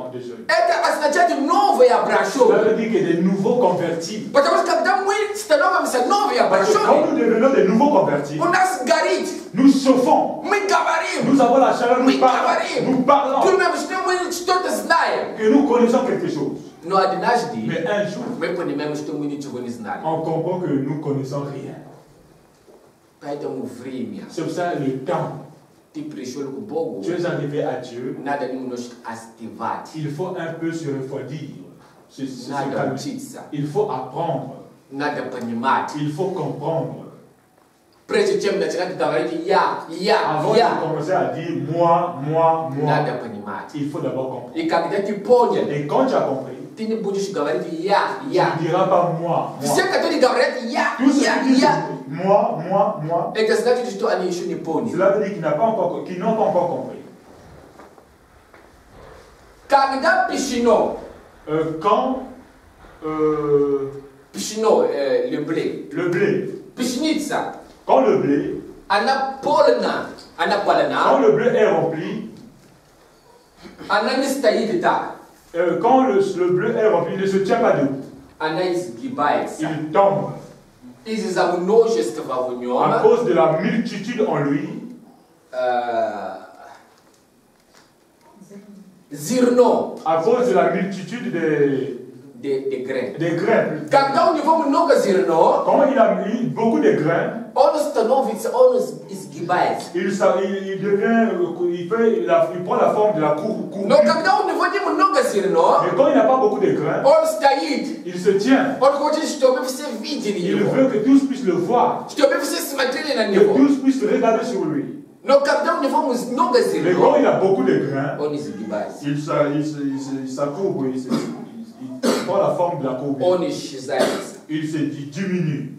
Это означает новые Cela обращенные. veut dire que des nouveaux convertis. Потому что когда мы становимся новые Parce que quand обращенные, nous devenons des nouveaux convertis, у нас горит. nous chauffons. Мы говорим. Nous avons la chaleur, Мы nous parlons. говорим. Nous parlons. Думаем, что мы что-то знаем. Que nous connaissons quelque chose. Но однажды Mais un jour, мы понимаем, что мы ничего не знали. on comprend que nous ne connaissons rien. Поэтому время. C'est pour ça le temps. Ты пришел к Богу. Tu es arrivé à Dieu. Надо немножко остывать. Il faut un peu se refroidir. Se Надо calmer. учиться. Il faut apprendre. Надо понимать. Il faut comprendre. Прежде чем начинать говорить я, Avant de commencer à dire moi, надо понимать. il faut d'abord comprendre. И когда ты понял, Et quand tu as compris, ты не будешь говорить tu ne diras pas moi. Все, которые говорят я, Tous ceux qui disent moi, это значит, что они еще не поняли. cela veut dire qu'ils n'ont pas encore compris. Когда пшено, Quand пшено, le blé, пшеница, quand le blé, она полна, quand le blé est rempli, она не стоит так, quand le blé est rempli, il ne se tient pas debout. она изгибается. Il tombe. Из-за множества в À нем, cause de la multitude en lui, зерно, à cause de la multitude des grains. des grains. Когда у него много зерно, Quand il a mis beaucoup de grains, он становится, он изгибается. il devient, il prend la forme de la courbe. Но когда у него немного зерно, Mais quand il n'a pas beaucoup de grains, он стоит. il se tient. Он хочет, чтобы все видели Il его, veut que tous puissent le voir, чтобы все смотрели на que него. tous puissent regarder sur lui. Но когда у него много Mais quand зерно, il a beaucoup de grains, он изгибается. il s'accourbe, il prend la forme de la courbe. Он исчезает. Il se diminue.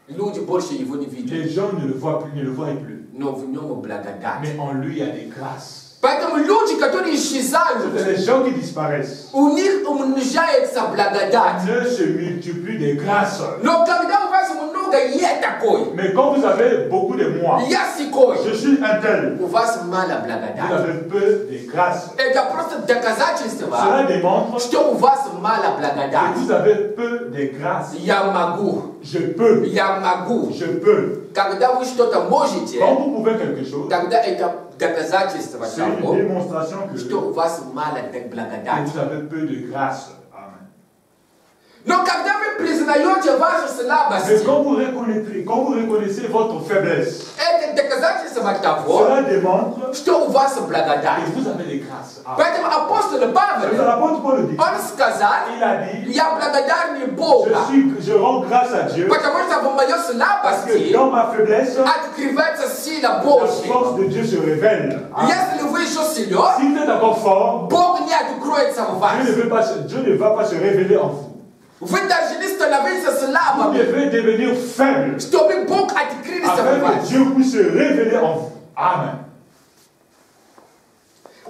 Люди больше его не видят. Les gens ne le voient plus. Но в нем благодать. Mais en lui, il y a des grâces. Поэтому люди, которые исчезают, C'est les gens qui disparaissent. у них умножается благодать. Ne se multiplient des grâces. Но когда у вас много «я такой», Mais quand vous avez beaucoup de moi, «я сякой», je suis un tel, у вас мало vous благодати. avez peu de grâces. Это просто доказательство, Cela démontre что у вас мало que благодати. vous avez peu de grâces. Я могу, Je peux. я могу. Je peux. Когда вы что-то можете, Quand vous pouvez quelque chose, тогда это доказательство c'est une того, démonstration que что у вас мало благодати. vous avez peu de grâce. Amen. Но когда вы признаете ваши Mais слабости, quand vous reconnaissez votre faiblesse, это доказательство того, cela démontre что у вас благодать. que vous avez des grâces. Amen. Поэтому апостол C'est Павел, l'apôtre Paul dit. он сказал, Il a dit, я благодарен Богу, je rends grâce à Dieu потому что в моей parce que слабости dans ma faiblesse, открывается сила la Божья. force de Dieu se révèle. Amen. Если вы еще силен, Si vous êtes encore fort, Бог не откроется в вас. Dieu ne va pas se révéler en vous. Вы должны становиться Vous слабыми, devez devenir faible чтобы Бог открылся в afin que вас. Dieu puisse se révéler en vous. Amen.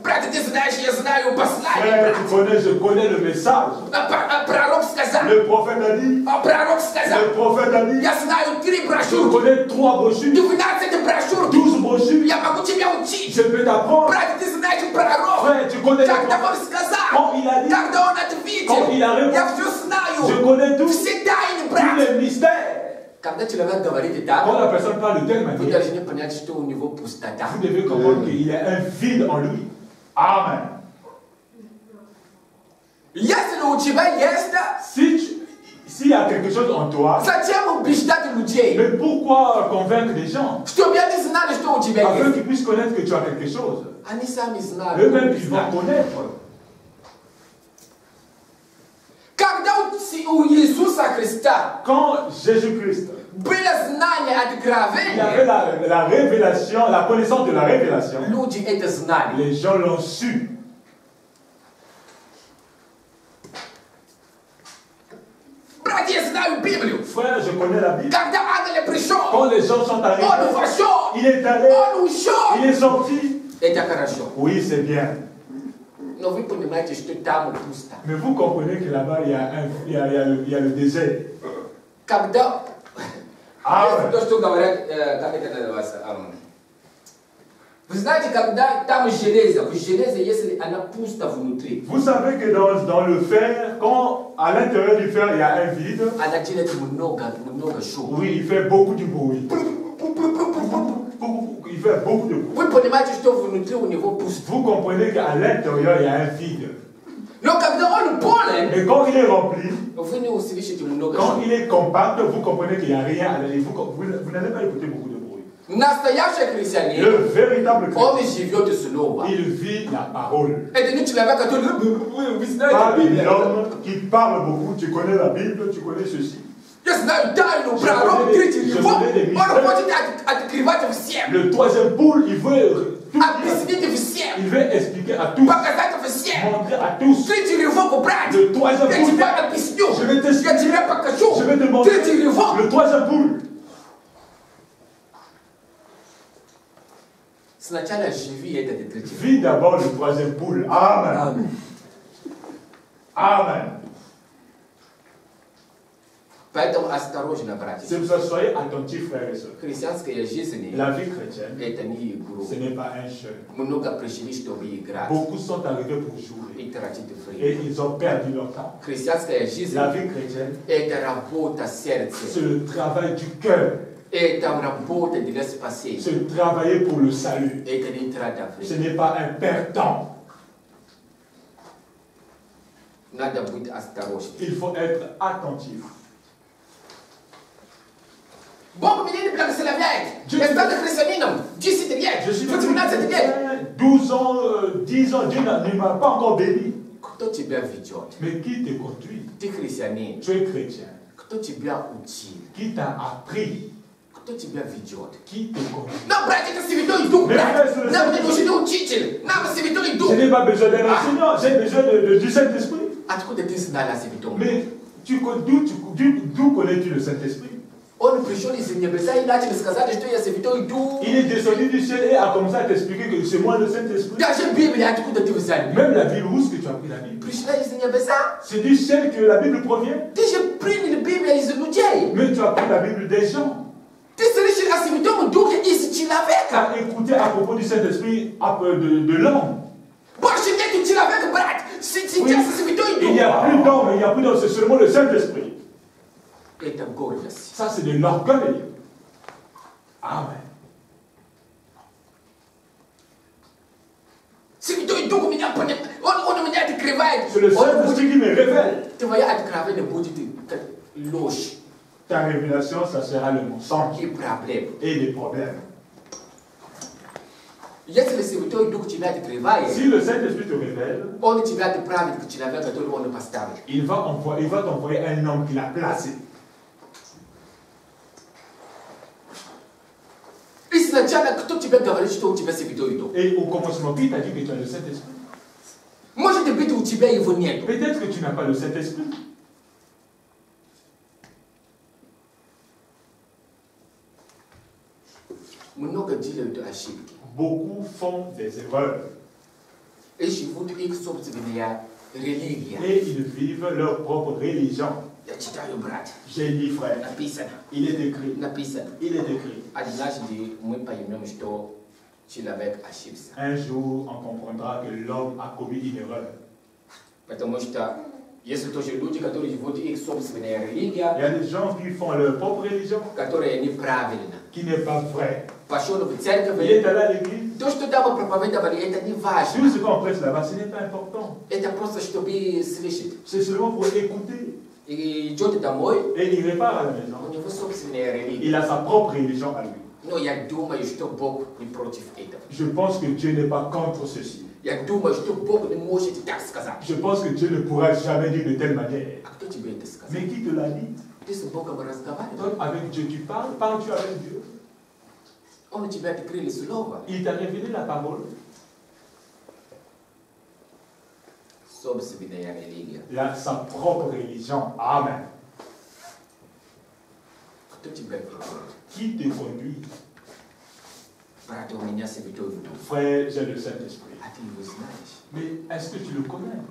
Брат, ты знаешь, я знаю послание, Frère, брат. je connais le message. Пророк сказал, Le prophète a dit, пророк сказал, le prophète a dit, я знаю 3 je брошюрки, connais 3 brochures, 12 брошюрки, 12 brochures, я могу тебя учить. je peux t'apprendre. Брат, ты знаешь пророк, Frère, tu connais le когда prophète. он сказал, Quand il a dit, когда он quand il a ответил, répondu, я все знаю, je connais tout, все тайны, tous брат. les mystères. Когда человек говорит так, Quand la personne parle de telle вы manière, должны понять, что у него пустота. vous devez comprendre qu'il y a un vide en lui. Amen. Если у тебя есть, S'il y a quelque chose en toi, зачем убеждать людей? mais pourquoi convaincre les gens Чтобы они знали, что у тебя afin есть. qu'ils puissent connaître que tu as quelque chose? Они сами знают. Eux-mêmes, ils vont connaître. Когда у Иисуса Христа Quand Jésus-Christ, было знание il avait откровения, la révélation, la connaissance de la révélation, люди это знали. les gens l'ont su. Frère, je connais la Bible. Когда ангелы пришел, Quand les gens sont arrivés, он вошел, il est allé, он ушел. il est sorti. Это хорошо. Oui, c'est bien. Но вы понимаете, что там пусто. Mais vous comprenez que là-bas, il y a le désert. Когда... Amen. То, что говорят, как это называется? Вы знаете, когда там железо, в железе, если она пусто внутри, Vous savez que dans le fer, quand à l'intérieur du fer, il y a un vide, она делает много шума. oui, il fait beaucoup de bruit. Il fait beaucoup de bruit. Вы понимаете, что внутри у него пусто. Vous comprenez qu'à l'intérieur, il y a un vide. Но когда он полон, Mais quand il est rempli, вы не услышите много quand шума. il est compact, vous comprenez qu'il n'y a rien à l'intérieur. Vous n'allez pas écouter beaucoup de bruit. Настоящий Le христианин, véritable он chrétien, живет словом. il vit la parole. Это не человек, который... Вы Pas знаете Библию. l'homme qui parle beaucoup. Tu connais la Bible, tu connais ceci. Я знаю тайну, пророк, третий его. Он хочет открывать всем. Le troisième poule, il veut tout dire. Объяснить всем. Il veut expliquer à tous, Показать всем. montrer à tous. Третий рывок убрать. Le troisième Я poule, тебя объясню. je vais t'expliquer. Я тебя покажу. Je vais te montrer. Третий рывок. Le troisième poule. Сначала живи этот третий рывок. Vis d'abord le troisième poule. Amen. Amen. Поэтому осторожно, братья. C'est pour ça, soyez attentifs, frères et sœurs. Христианская жизнь La vie chrétienne, это не игру. ce n'est pas un jeu. Много пришли, чтобы играть Beaucoup sont arrivés pour jouer и тратить et время. ils ont perdu leur temps. Христианская жизнь La vie chrétienne, это работа сердца. c'est le travail du cœur. Это работа для спасения. C'est travailler pour le salut. Это не трата Ce времени. n'est pas un perdant. Надо быть осторожным. Il faut être attentif. Бог меня не благословляет. Я стал христианином 10 лет, Je suis 18 лет. 12 ans, 10 ans, Dieu ne m'a pas encore béni. Кто тебя ведет? Mais qui te conduit? Ты христианин. Tu es chrétien. Кто тебя учил? Qui t'a appris? Кто тебя ведет? Qui te conduit? Нам, братья, это Святой Дух, брат. Mais, Нам не нужен учитель. Нам Святой Je Дух. n'ai pas besoin d'un enseignant, j'ai besoin du Saint-Esprit. Откуда ты знала Святой Дух? Mais d'où connais-tu le Saint-Esprit? Он пришел из небеса и начал сказать, что я Святой Дух. Il est descendu du ciel et a commencé à t'expliquer que c'est moi le Saint-Esprit. Даже Библия, откуда ты взял? Même la Bible, où est-ce que tu as pris la Bible? Пришла из небеса. C'est du ciel que la Bible provient. Ты же принял Библию из людей. Mais tu as pris la Bible des gens. Ты слышал о Святом Духе из Tu человека. as écouté à propos du Saint-Esprit de l'homme. Больше нету человека, брат. Сейчас Oui. Святой Il n'y a plus Дух. d'homme, il n'y a plus d'homme, c'est seulement le Saint-Esprit. Это гордость. Ça, c'est de l'orgueil. Amen. Святой Дух меня понимает. Он меня открывает. C'est le Он Saint-Esprit qui me révèle. Твоя откровение будет как ложь Ta révélation, ça sera le mensonge и проблемы. et les problèmes. Если Святой Дух тебя открывает, Si le Saint-Esprit te révèle, он тебя отправит к человеку, который он поставил. il va t'envoyer un homme qu'il a placé. И сначала кто тебе говорит, что у тебя Святой Дух? Et au commencement, qui t'a dit que tu as le Saint-Esprit? Может быть, у тебя его нет. Peut-être que tu n'as pas le Saint-Esprit. Много делают ошибки. Beaucoup font des erreurs. И живут их собственная религия. Et ils vivent leur propre religion. Я читаю, брат. J'ai dit, frère, Написано. il est écrit. Написано. Il est écrit. Однажды мы поймем, что человек ошибся. Un jour, on comprendra que l'homme a commis une erreur. Потому что если тоже люди, которые живут их собственная Il y религия, a des gens qui font leur propre religion, которая неправильна. qui n'est pas vraie. Пошел в Il церковь, est allé à l'église. то, что там проповедовали, это не Tout важно. ce qu'on presse là-bas, ce n'est pas important. Это просто, чтобы слышать. C'est seulement pour écouter. И идет домой, Et il repart à la maison. у него собственная религия. Il a sa propre religion à lui. Но я думаю, что Бог не против этого. Je pense que Dieu n'est pas contre ceci. Я думаю, что Бог не может так сказать. Je pense que Dieu ne pourra jamais dire de telle manière. А кто тебе это сказал? Mais qui te l'a dit? Ты с Богом разговаривал? Donc, avec Dieu, tu parles. Parles-tu avec Dieu? Он тебе открыл слово. Il t'a révélé la parole. Собственная религия. Sa propre religion. Amen. Qui te conduit? Frère, j'ai le Saint-Esprit. Mais est-ce que tu le connais?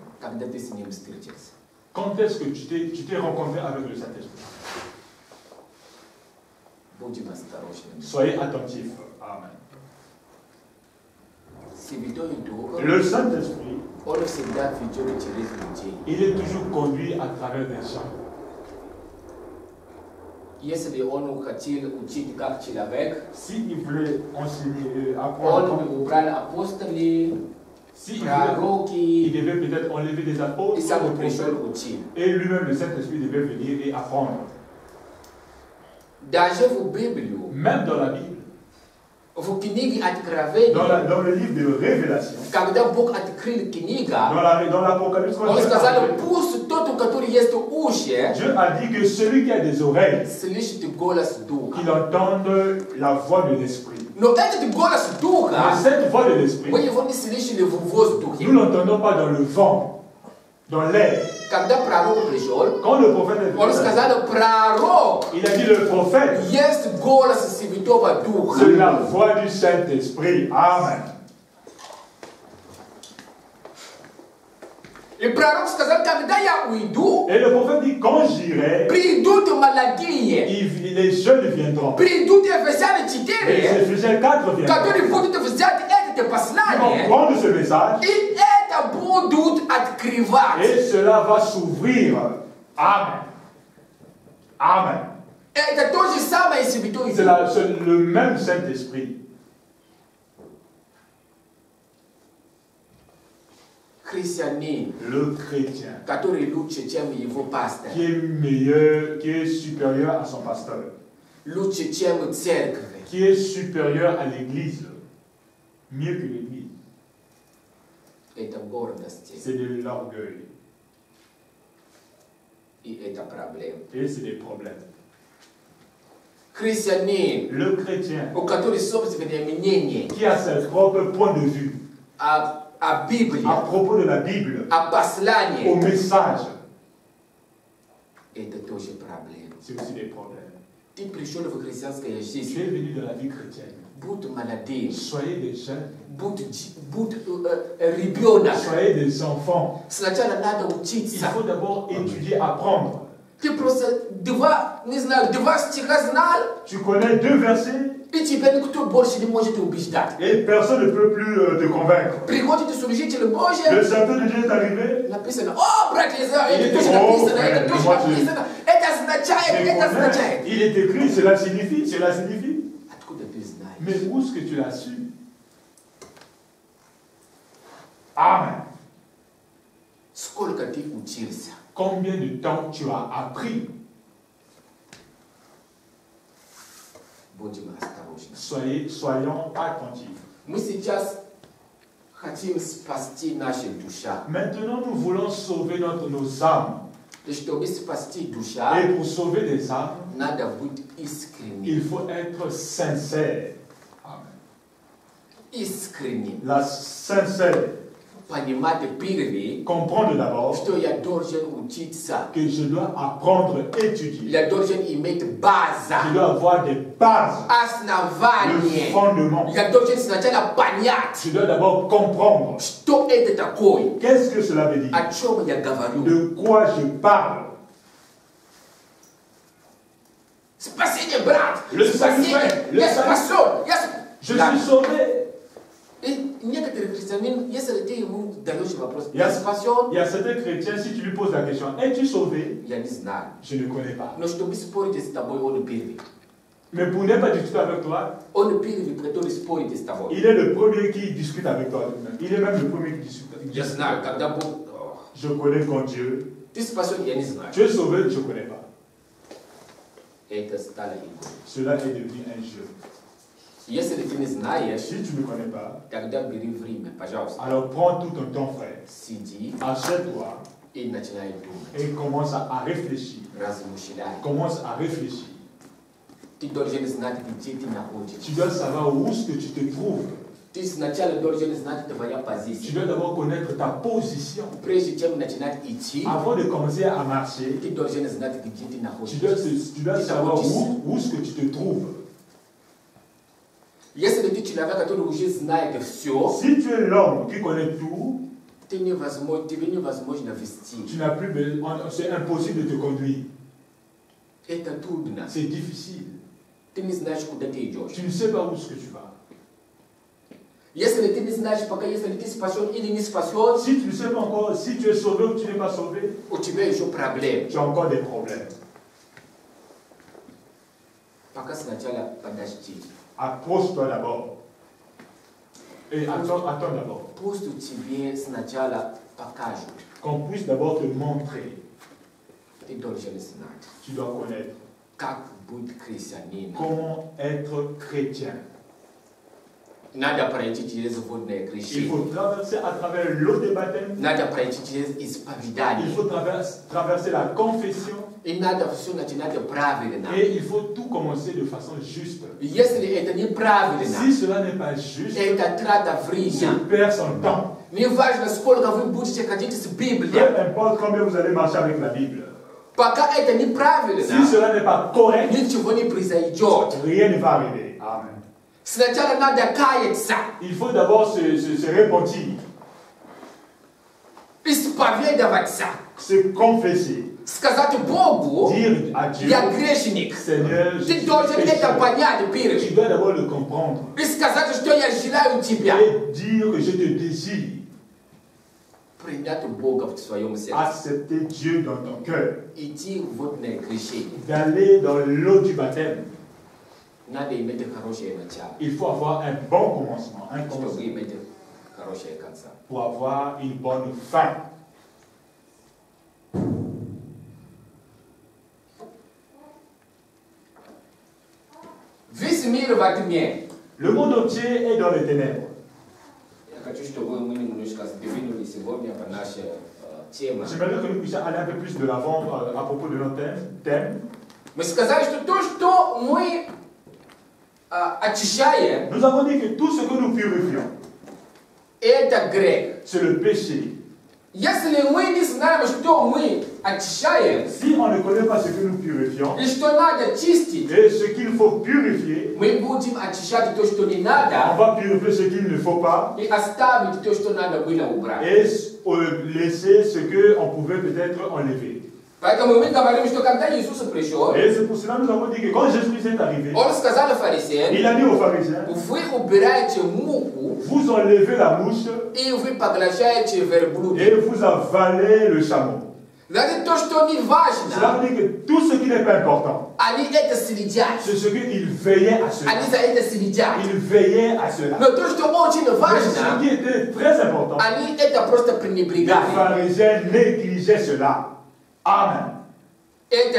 Quand est-ce que tu t'es rencontré avec le Saint-Esprit? Soyez attentifs. Amen. Le Saint-Esprit, il est toujours conduit à travers des gens. S'il voulait enseigner, apprendre, il devait peut-être enlever des apôtres, et lui-même, le Saint-Esprit, devait venir et apprendre. Même dans la Bible, dans le livre de Révélation, dans l'Apocalypse, Dieu a dit que celui qui a des oreilles, qu'il entende la voix de l'Esprit. Mais cette voix de l'Esprit, nous ne l'entendons pas dans le vent, dans l'air. Quand le prophète est venu, il a dit le prophète, c'est la voix du Saint-Esprit. Amen. Et le prophète dit, quand j'irai, les jeunes viendront. Et Éphésiens 4 viendront. Ils vont prendre ce message. Et cela va s'ouvrir. Amen. Amen. C'est le même Saint-Esprit. Le chrétien qui est meilleur, qui est supérieur à son pasteur, qui est supérieur à l'église, mieux que l'église, c'est de l'orgueil. Et c'est des problèmes. Le chrétien qui a ses propres points de vue à propos de la Bible, au message, c'est aussi des problèmes. Tu es venu de la vie chrétienne. Soyez des jeunes. Soyez des enfants. Il faut d'abord étudier, apprendre. Tu connais 2 versets et personne ne peut plus te convaincre. Le Saint de Dieu est arrivé. Il est écrit, cela signifie, cela signifie. Mais où est-ce que tu l'as su? Amen. Combien de temps tu as appris? Soyons attentifs. Maintenant, nous voulons sauver nos âmes. Et pour sauver des âmes, il faut être sincère. Amen. La sincère. Comprendre d'abord que je dois apprendre, étudier. Je dois avoir des bases, le fondement. Je dois d'abord comprendre. Qu'est-ce que cela veut dire? De quoi je parle? Le salut, je suis sauvé. Il y a certains chrétiens, si tu lui poses la question, es-tu sauvé? Je ne connais pas. Mais pour ne pas discuter avec toi, il est le premier qui discute avec toi. Il est même le premier qui discute. Je connais ton Dieu. Tu es sauvé, je ne connais pas. Cela est devenu un jeu. Si tu ne connais pas, alors prends tout ton temps, frère. Achète-toi et commence à réfléchir. Commence à réfléchir. Tu dois savoir où est-ce que tu te trouves. Tu dois d'abord connaître ta position. Avant de commencer à marcher, tu dois savoir où est-ce que tu te trouves. Si tu es l'homme qui connaît tout, tu n'as plus besoin, c'est impossible de te conduire. C'est difficile. Tu ne sais pas où est-ce que tu vas. Si tu ne sais pas encore si tu es sauvé ou tu n'es pas sauvé, tu as encore des problèmes. Approche-toi d'abord. Et attends d'abord. Qu'on puisse d'abord te montrer. Tu dois connaître comment être chrétien. Il faut traverser à travers l'eau des baptêmes. Il faut traverser la confession. Et il faut tout commencer de façon juste. Si cela n'est pas juste, tu perds son temps. Peu importe combien vous allez marcher avec la Bible. Si cela n'est pas correct, rien ne va arriver. Amen. Il faut d'abord se repentir. Se confesser. Dire à Dieu, Seigneur, tu dois d'abord le comprendre. Et dire que je te désire. Accepter Dieu dans ton cœur. D'aller dans l'eau du baptême. Il faut avoir un bon commencement, pour avoir une bonne fin. Le monde entier est dans les ténèbres. J'aimerais que nous puissions aller un peu plus de l'avant à propos de notre thème. Nous avons dit que tout ce que nous purifions, c'est le péché. Si on ne connaît pas ce que nous purifions et ce qu'il faut purifier, on va purifier ce qu'il ne faut pas et laisser ce qu'on pouvait peut-être enlever. Et c'est pour cela que nous avons dit que quand Jésus est arrivé, il a dit aux pharisiens, vous enlevez la mouche et vous avalez le chameau. Cela veut dire que tout ce qui n'est pas important, c'est ce qu'il veillait à cela. Il veillait à cela. Mais ce qui était très important, les pharisiens négligeaient cela. Amen. C'est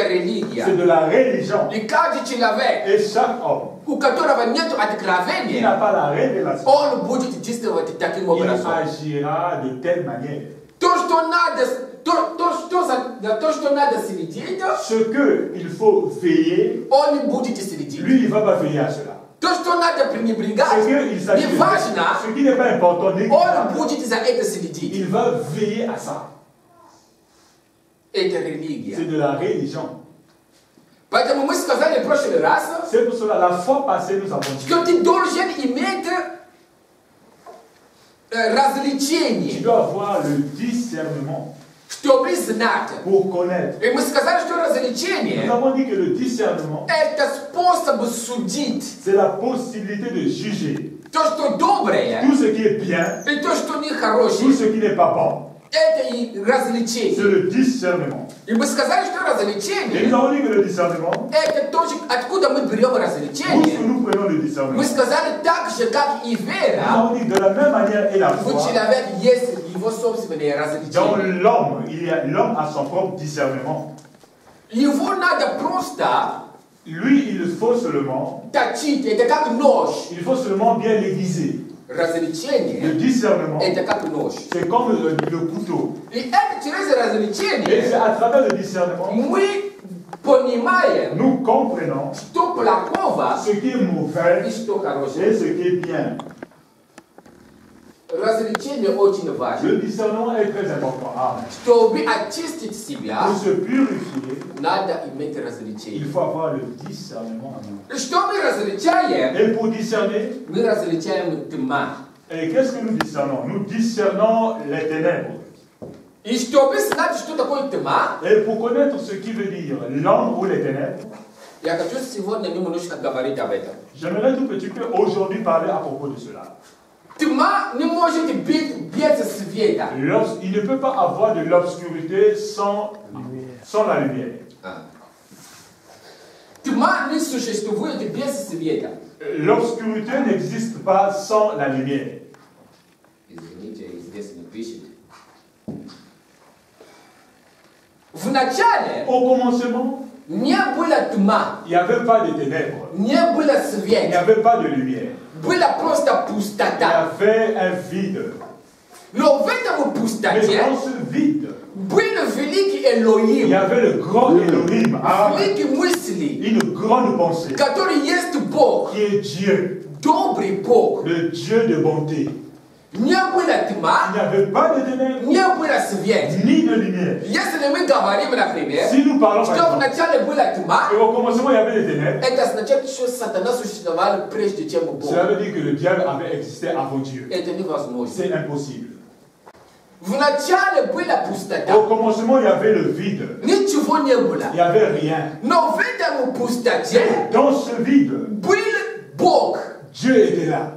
de la religion. Et chaque homme qui n'a pas la révélation, il agira de telle manière. Ce qu'il faut veiller, lui il ne va pas veiller à cela. Ce qui n'est pas important, il va veiller à ça. C'est de la religion. C'est pour cela, la fois passée, nous avons dit, tu dois avoir le discernement pour connaître. Nous avons dit que le discernement, c'est la possibilité de juger tout ce qui est bien, tout ce qui n'est pas bon. C'est le discernement. Et nous avons dit que le discernement, où est-ce que nous prenons le discernement? Nous avons dit de la même manière et la foi. Dans l'homme, l'homme a son propre discernement. Lui, il faut seulement bien l'aiguiser. Le discernement, c'est comme le couteau. Et c'est à travers le discernement, nous comprenons ce qui est mauvais et ce qui est bien. Le discernement est très important. Amen. Чтобы очистить себя, Pour se purifier, надо иметь различение. il faut avoir le discernement en nous. Что мы различаем? Et pour discerner, Мы различаем тьма. et qu'est-ce que nous discernons? Nous discernons les ténèbres. И чтобы знать, что такое тьма, Et pour connaître ce qui veut dire l'ombre ou les ténèbres, я хочу сегодня немножко говорить об этом. j'aimerais tout petit peu aujourd'hui parler à propos de cela. Тьма не может быть без света. Il ne peut pas avoir de l'obscurité sans la lumière. Тьма не существует без света. L'obscurité n'existe pas sans la lumière. Извините, здесь не пишет. Вначале Au commencement, не было тьма, il n'y avait pas de ténèbres, не было il n'y света, avait pas de lumière, была просто il y пустота. avait un vide. Но в этом Mais пустоте dans ce vide, был великий il y Элоим, avait le grand Elohim, великий мысли, une grande pensée, который есть Бог, qui est Dieu, добрый Бог. le Dieu de bonté. Не было Il тьма, n'y avait pas de ténèbres, не было света. ni de lumière. Если мы говорим, например, Si nous parlons par что exemple, вначале была тьма, et au commencement il y avait des ténèbres, это означает, что сатана существовал прежде, чем Бог. cela veut dire que le diable avait existé avant Dieu. Это невозможно. C'est impossible. Вначале была пустота. Au commencement il y avait le vide, Ничего не было. il n'y avait rien. Но в этом пустоте Dans ce vide, был Бог. Dieu était là.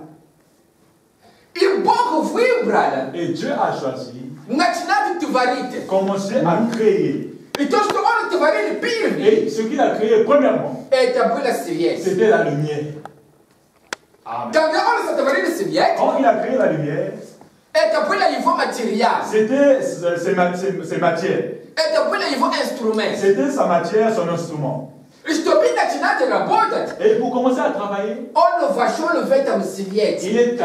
И Бог выбрал Et Dieu a choisi, начинать творить. commencer à créer. И то, что Он творил первый, Et ce qu'il a créé, premièrement, это было свет. c'était la lumière. Amen. Когда Он сотворил свет, Quand il a créé la lumière, это было Его материал. c'était ses matières. Это было Его инструмент. C'était sa matière, son instrument. И чтобы начинать работать, Et pour commencer à travailler, Он вошел в этом свете.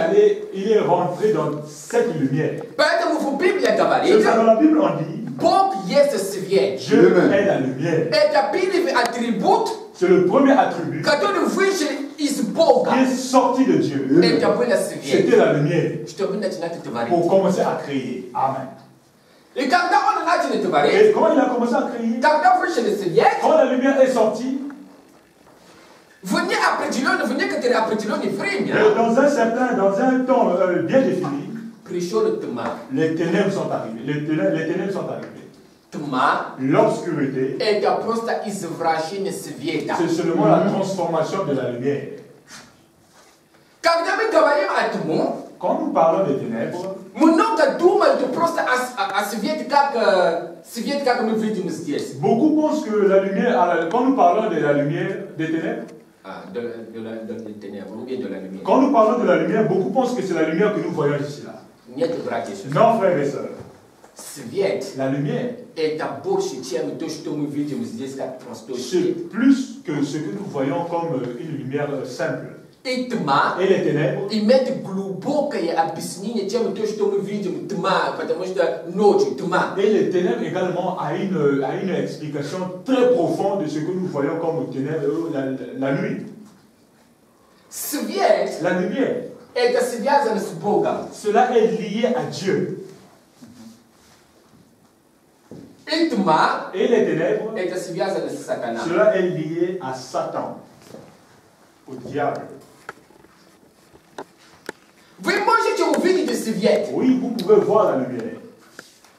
il est rentré dans cette lumière. Поэтому в Библии C'est говорит, ça, dans la Bible, on dit, Бог есть свет. Dieu est la lumière. Это первый атрибут, C'est le premier attribut который вышел из Бога. qui est sorti de Dieu. Это было свет. C'était la lumière Чтобы начинать творить. pour commencer à créer. Amen. И когда Он начал творить, Et quand il a commencé à créer, когда вышел свет, quand la lumière est sortie, в некоторое определенное время dans un temps bien défini, пришел тьма. les ténèbres sont arrivées. Les ténèbres sont arrivées. Тьма L'obscurité, это просто извращение света. c'est seulement la transformation de la lumière. Когда мы говорим о тьме, Quand nous parlons des ténèbres, много думают просто о свете, как мы видим здесь. beaucoup pensent que la lumière, quand nous parlons de la lumière, des ténèbres, Des ténèbres, ou bien de la lumière. quand nous parlons de la lumière, beaucoup pensent que c'est la lumière que nous voyons ici là. Нет, братья и сестры. Non, frères et sœurs, Свет la lumière, это больше, чем то, что мы видим здесь, как простой свет. c'est plus que ce que nous voyons comme une lumière simple. И тьма Et les ténèbres, имеет глубокое объяснение, чем то, что мы видим, тьма, потому что ночью тьма. et les ténèbres également a une explication très profonde de ce que nous voyons comme ténèbres, la nuit. Свет La lumière, это связано с Богом. cela est lié à Dieu. И тьма Et les ténèbres, это связано с сатаной. cela est lié à Satan, au diable. Вы можете увидеть свет, Oui, vous pouvez voir la lumière.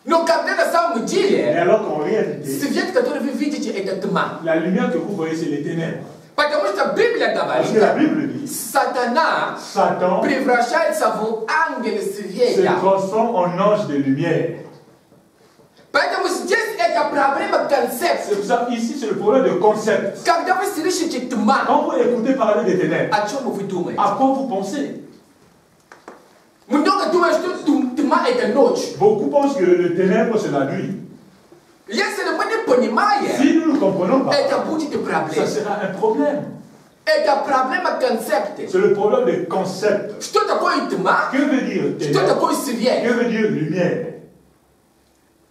но когда на самом Mais деле alors qu'en réalité, свет, который вы видите, это тьма. la lumière que vous voyez, c'est les ténèbres. Потому что Библия Parce que la говорит, Bible dit, сатана Satan превращается в ангела se света. transforme en ange de lumière. Поэтому здесь это проблема концепции. C'est pour ça, ici, c'est le problème de concept. Когда вы слышите тьма, Quand vous écoutez parler des ténèbres, о чем вы думаете? à quoi vous pensez? Много думают, что тьма это ночь. Beaucoup pensent que le ténèbre, c'est la nuit. Если мы не понимаем, Si nous ne comprenons pas, это будет ça проблема. sera un problème. Это проблема концепции. C'est le problème des concepts. Что такое тьма? Que veut dire Что ténèbres? такое свет? Que veut dire lumière?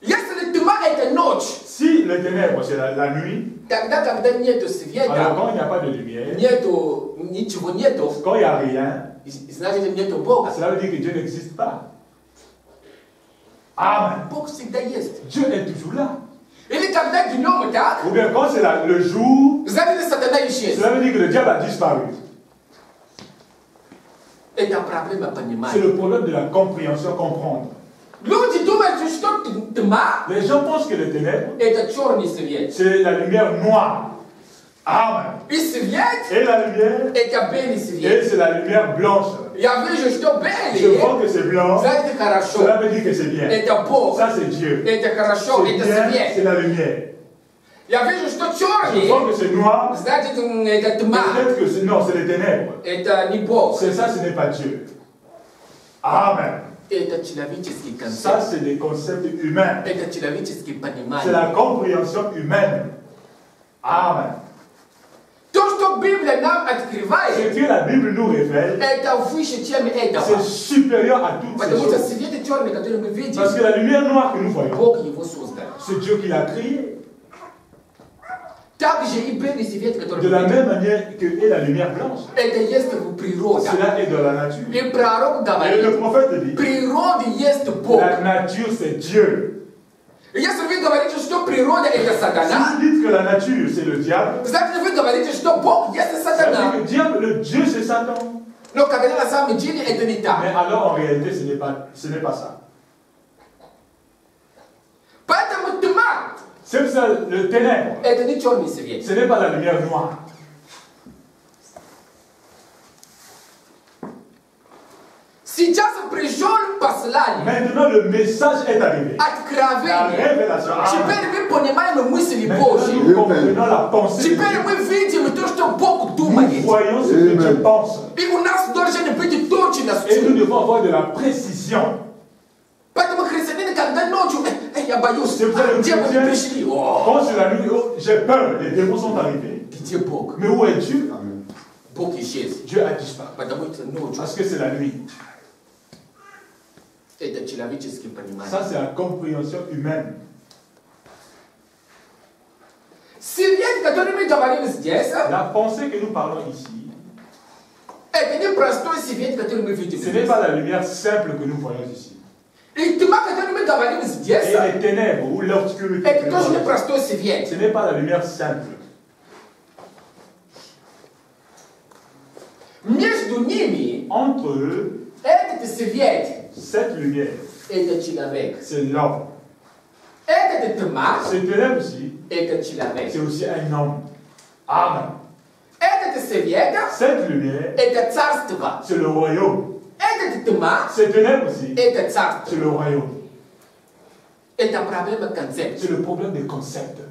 Если тьма это ночь, Si le ténèbre, c'est la nuit, тогда, когда нету alors света, quand il n'y a pas de lumière, нету, ничего нету, quand il n'y a rien, значит нету Бога. cela veut dire que Dieu n'existe pas. Amen. Bog всегда есть. Dieu est toujours là. Или когда днем так, Ou bien quand c'est le jour, знаете, сатана исчез. cela veut dire que le diable a disparu. Это проблема C'est понимания. le problème de la compréhension, comprendre. Люди думают, что тьма Les gens pensent que les ténèbres, это черный свет. c'est la lumière noire. Amen. И свет Et la lumière, это белый et свет. c'est la lumière blanche. Я вижу, что Je белый, vois que c'est blanc, знаете, хорошо. cela veut dire que c'est bien. Это Бог. Ça, c'est Dieu. Это хорошо, C'est это bien, c'est свет. la lumière. Я вижу, что Je черный, vois que c'est noir, значит, это тьма. peut-être que c'est... Non, c'est les ténèbres. Это не Бог. C'est ça, ce n'est pas Dieu. Amen. Это человеческий Ça, концепт. c'est des concepts humains. Это человеческие C'est понимания. la compréhension humaine. Amen. То, что Библия нам Ce открывает, que la Bible nous révèle, это выше, чем c'est этого. supérieur à toutes ces Потому что choses. свет черный, который мы видим, Parce que la lumière noire que nous voyons, Бог его создал. c'est Dieu qui l'a créée. Также и белый свет, который De мы la видим, même manière que est la lumière blanche. это есть в природе. Cela est dans la nature. И пророк Et говорит, le prophète dit, природа есть Бог. la nature c'est Dieu. Если вы говорите, что природа это Si сатана, vous dites que la nature c'est le diable, значит вы говорите, что Бог есть ça veut dire сатана. que le diable, le Dieu c'est Satan. Но когда на самом деле это не Mais так. alors en réalité ce n'est pas ça. Поэтому тьма C'est ça, le ténèbre, это не черный свет. ce n'est pas la lumière noire. Сейчас пришел послание, Maintenant le message est arrivé. La откровение. révélation. Теперь мы понимаем мысли Maintenant Божьи. nous comprenons la pensée de Теперь Dieu. мы видим то, что Бог Nous думает. voyons ce que Dieu pense. И у нас должна быть точность. Et nous devons avoir de la précision. Поэтому христианин, когда ночью, я боюсь, C'est pour ça que le демоны chrétien, пришли. О, quand c'est la nuit, oh, j'ai peur, les démons sont arrivés. где Бог? Mais où est Dieu? Бог исчез. Dieu a disparu. Потому что ночью. Parce que c'est la nuit. Это человеческое понимание. Ça, c'est la compréhension humaine. Свет, который мы говорим здесь, La pensée que nous parlons ici, это не простой свет, который мы видим ce n'est здесь. pas la lumière simple que nous voyons ici. И тьма, которую мы говорим здесь, Et les ténèbres ou l'obscurité, это que nous тоже не voyons, простой свет. ce n'est pas la lumière simple. Между ними Entre eux, этот свет, cette lumière, это человек. c'est l'homme. Этот тьма, Ces ténèbres aussi, это человек. c'est aussi un homme. Amen. Этот свет, Cette lumière, это царство. c'est le royaume. Этот тьма, Ces ténèbres aussi, это царство. c'est le royaume. Это проблема концепции. C'est le problème des concepts.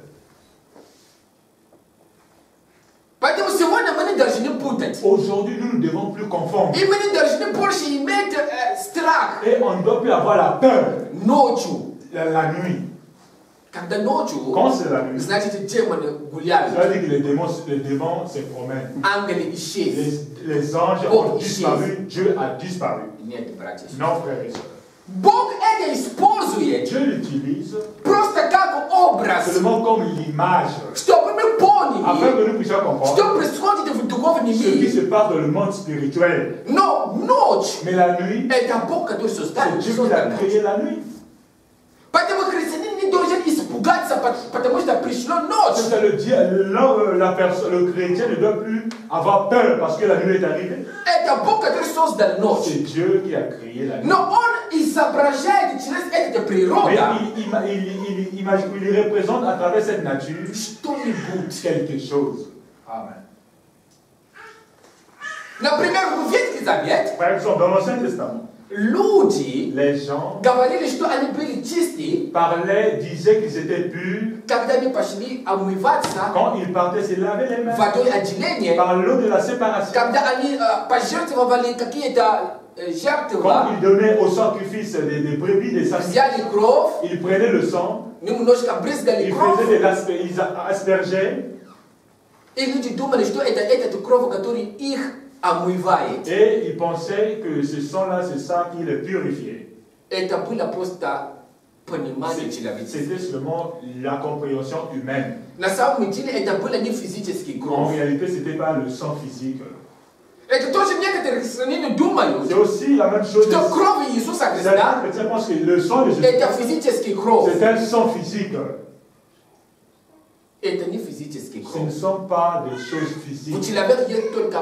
Поэтому сегодня мы не должны путать. Aujourd'hui, nous ne devons plus confondre. И мы не должны больше иметь страх Et on ne doit plus avoir la peur ночью. la nuit. Когда ночью, Quand c'est la nuit, значит, демоны ça гуляют. veut dire que les démons se promènent. Ангелы исчезли. Les anges ont disparu, Dieu a disparu. Нет, братья. Non, frères et sœurs. Бог это использует Dieu l'utilise просто как образ, seulement comme l'image, чтобы мы afin поняли, que nous puissions comprendre что происходит в духовном ce qui мире. se passe dans le monde spirituel. Но ночь Mais la nuit, это Бог, который c'est создал. Dieu qui a créé la nuit. Поэтому христианин не должен испугаться, потому что пришла ночь. C'est ça, le chrétien ne doit plus avoir peur parce que la nuit est arrivée. Это Бог, который создал ночь. C'est Dieu qui a créé la nuit. Но Он изображает через эту Mais природу il représente à travers cette nature что-нибудь. quelque chose. Amen. Например, в Ветхий Завет Par exemple, dans l'Ancien Testament, люди les gens говорили, что они были чисты, parlaient, disaient qu'ils étaient purs когда они пошли омываться quand ils partaient se laver les mains водой отделения, par l'eau de la séparation. когда они пожертвовали какие-то Quand жертвы, ils donnaient au sacrifice des brebis, des sacrifices, взяли кровь, ils prenaient le sang, немножко брызгали ils кровь, faisaient ils aspergeaient и люди думали, что это эта кровь, которая их омывает. et ils pensaient que ce sang-là, c'est ça qui les purifiait. Это было просто понимание человеческое. C'était seulement la compréhension humaine. На самом деле это было не физический En кровь. réalité, ce n'était pas le sang physique. C'est aussi la même chose. Что кровь Иисуса Certains Христа chrétiens pensent que le sang de Jésus, это физический кровь. c'est un sang physique. Это не физический Ce ne кровь. sont pas des choses У physiques. человека есть только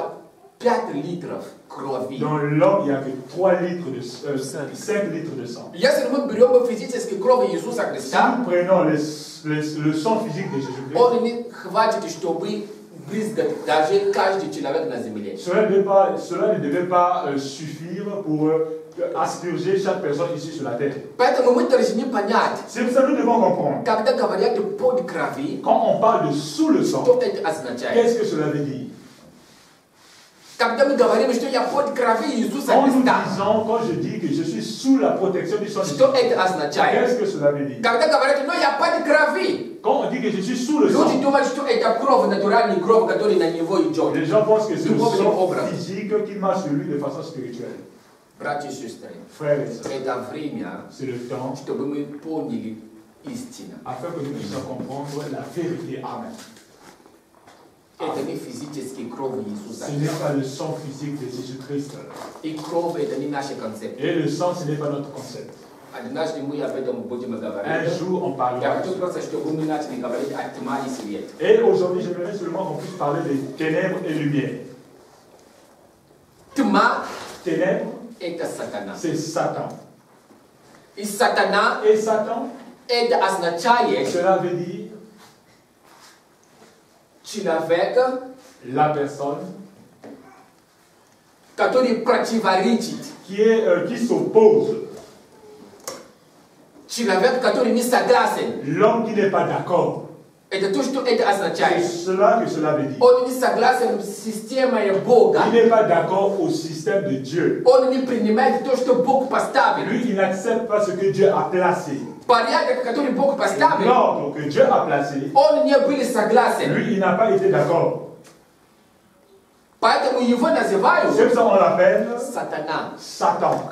5 литров крови. Dans l'homme, il n'y a que 3 litres de 5 litres de sang. Если мы берем физический кровь Иисуса Si Христа, nous prenons le sang physique de Jésus-Christ, он не хватит, чтобы брызгать даже каждый человек на земле. cela ne devait pas suffire pour asperger chaque personne ici sur la terre. Поэтому мы должны понять, C'est pour ça que nous devons comprendre. когда говорят под крови, Quand on parle de sous le sang, что это означает. qu'est-ce que cela veut dire? Когда мы говорим, что я под крови Иисуса Quand nous Христа, disons, quand je dis que je suis sous la protection du sang de что Jésus, это означает. qu'est-ce que cela veut dire? Когда говорят, но я под крови, Quand on dit que je suis sous le люди sang, думают, что это кровь, натуральная кровь, которая на него идет. les gens pensent que c'est le Духовный sang образ. physique qui marche sur lui de façon spirituelle. Братья и сестры, Frères et sœurs, это время, c'est le temps чтобы мы поняли истину. afin que nous puissions comprendre la vérité. Amen. Это не физический кровь Иисуса Ce n'est Христа. pas le sang physique de Jésus-Christ. И кровь это не наш концепт. Et le sang, ce n'est pas notre concept. Однажды мы об этом будем Un говорить. jour, on Я parlera. хочу просто, чтобы мы начали говорить о тьме и свете. Et aujourd'hui, j'aimerais seulement qu'on puisse parler des ténèbres et lumière. Тьма Ténèbres, это сатана. c'est Satan. И сатана Et Satan, это означает cela veut dire человек, la personne который противоречит. qui s'oppose, Человек, который не согласен. l'homme qui n'est pas d'accord. Это то, что это C'est означает. cela que cela veut dire. Он не согласен с системой Бога. Il n'est pas d'accord au système de Dieu. Он не принимает то, что Бог поставил. Lui, il n'accepte pas ce que Dieu a placé. Порядок, который Бог поставил, L'ordre que Dieu a placé, он не был согласен. lui, il n'a pas été d'accord. Поэтому его называют C'est pour ça qu'on l'appelle сатана. Satan.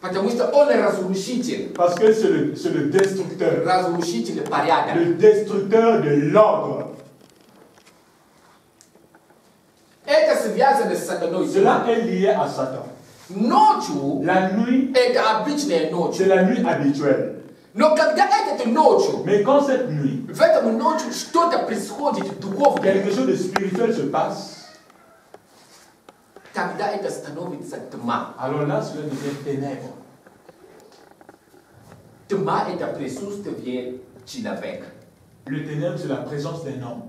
Потому что он разрушитель. Parce que c'est le destructeur. Разрушитель порядка. Le destructeur de l'ordre. Это связано с сатаной. Cela est lié à Satan. Ночью La nuit, это обычная ночь. c'est la nuit habituelle. Но когда это ночью, Mais quand cette nuit, в этом ночью что-то происходит духовное, quelque chose de spirituel se passe, тогда это становится тьма. alors là, cela devient ténèbres. Тьма это присутствие человека. Le ténèbre, c'est la présence d'un homme.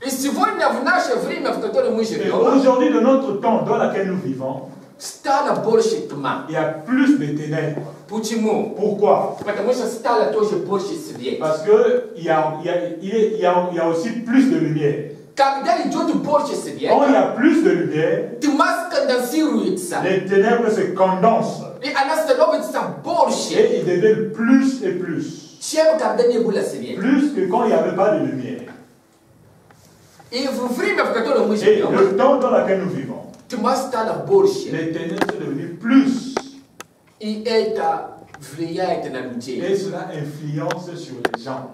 И сегодня в наше время, в котором мы Et живем, aujourd'hui, de notre temps dans lequel nous vivons, стало больше тьма. il y a plus de ténèbres. Почему? Pourquoi? Потому что стало тоже больше света. Parce qu'il y a aussi plus de lumière. Когда идет больше Quand il y света, a plus de lumière, тьма сконденсируется. les ténèbres se condensent. И она становится больше, Et ils deviennent plus et plus. чем когда не было света. Plus que quand il n'y avait pas de lumière. И в время, в котором мы Et живем, le temps dans lequel nous vivons, тьма стала больше. les ténèbres sont devenues plus. И это влияет на людей. Et cela influence sur les gens.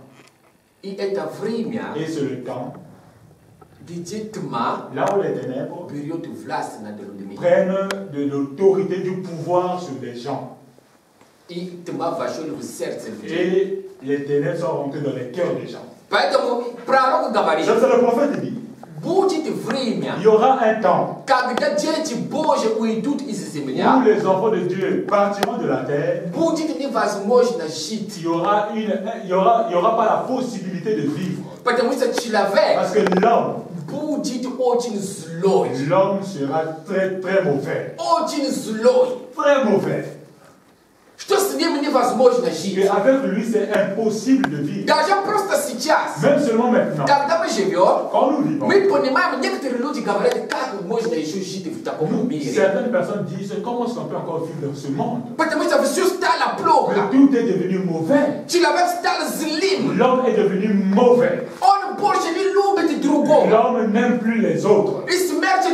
И это время, Et c'est le temps, где тьма là où les ténèbres берет власть над людьми. prennent de l'autorité, du pouvoir sur les gens. И тьма вошла в сердце людей. Et les ténèbres sont rentrées dans les cœurs des gens. Поэтому пророк говорит, C'est ça le prophète dit. будет время, Il y aura un temps когда дети Божьи уйдут из où земли, les enfants de Dieu partiront de la terre. будет невозможно жить. Il y aura pas la possibilité de vivre. Потому что человек Parce que l'homme будет очень злой. sera très très mauvais. Очень злой. Très mauvais. Что с ним невозможно жить. Et avec lui, c'est impossible de vivre. Даже просто сейчас, Même seulement maintenant. когда мы живем, Quand nous vivons, мы понимаем, некоторые люди говорят, как можно еще жить в таком мире. certaines personnes disent comment est-ce qu'on peut encore vivre dans ce monde? Потому что все стало плохо. Mais tout est devenu mauvais. Человек стал злым. L'homme est devenu mauvais. Он больше не любит другого. L'homme n'aime plus les autres. И смерть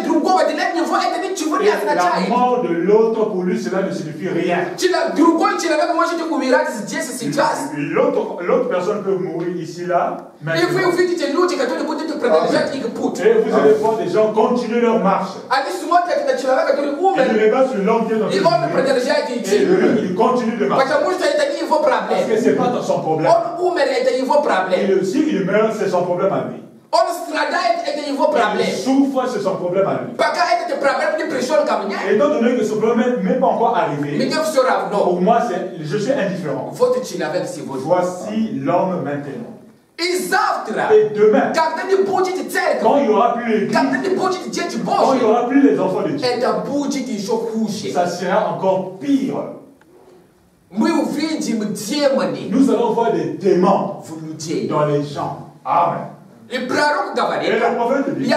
la mort de l'autre, pour lui, cela ne signifie rien. L'autre personne peut mourir ici, là. Et vous allez voir des gens continuer leur marche. Ils ne pas sur l'homme qui est dans le il continue de marcher. Parce que ce n'est pas son problème. Et si il meurt, c'est son problème à lui. Il souffre, c'est son problème à lui. Étant donné que ce problème n'est pas encore arrivé, pour moi, je suis indifférent. Voici l'homme maintenant. Et demain, quand il n'y aura plus l'église, quand il n'y aura plus les enfants de Dieu, ça sera encore pire. Nous allons voir des démons dans les gens. Amen. Et le prophète dit,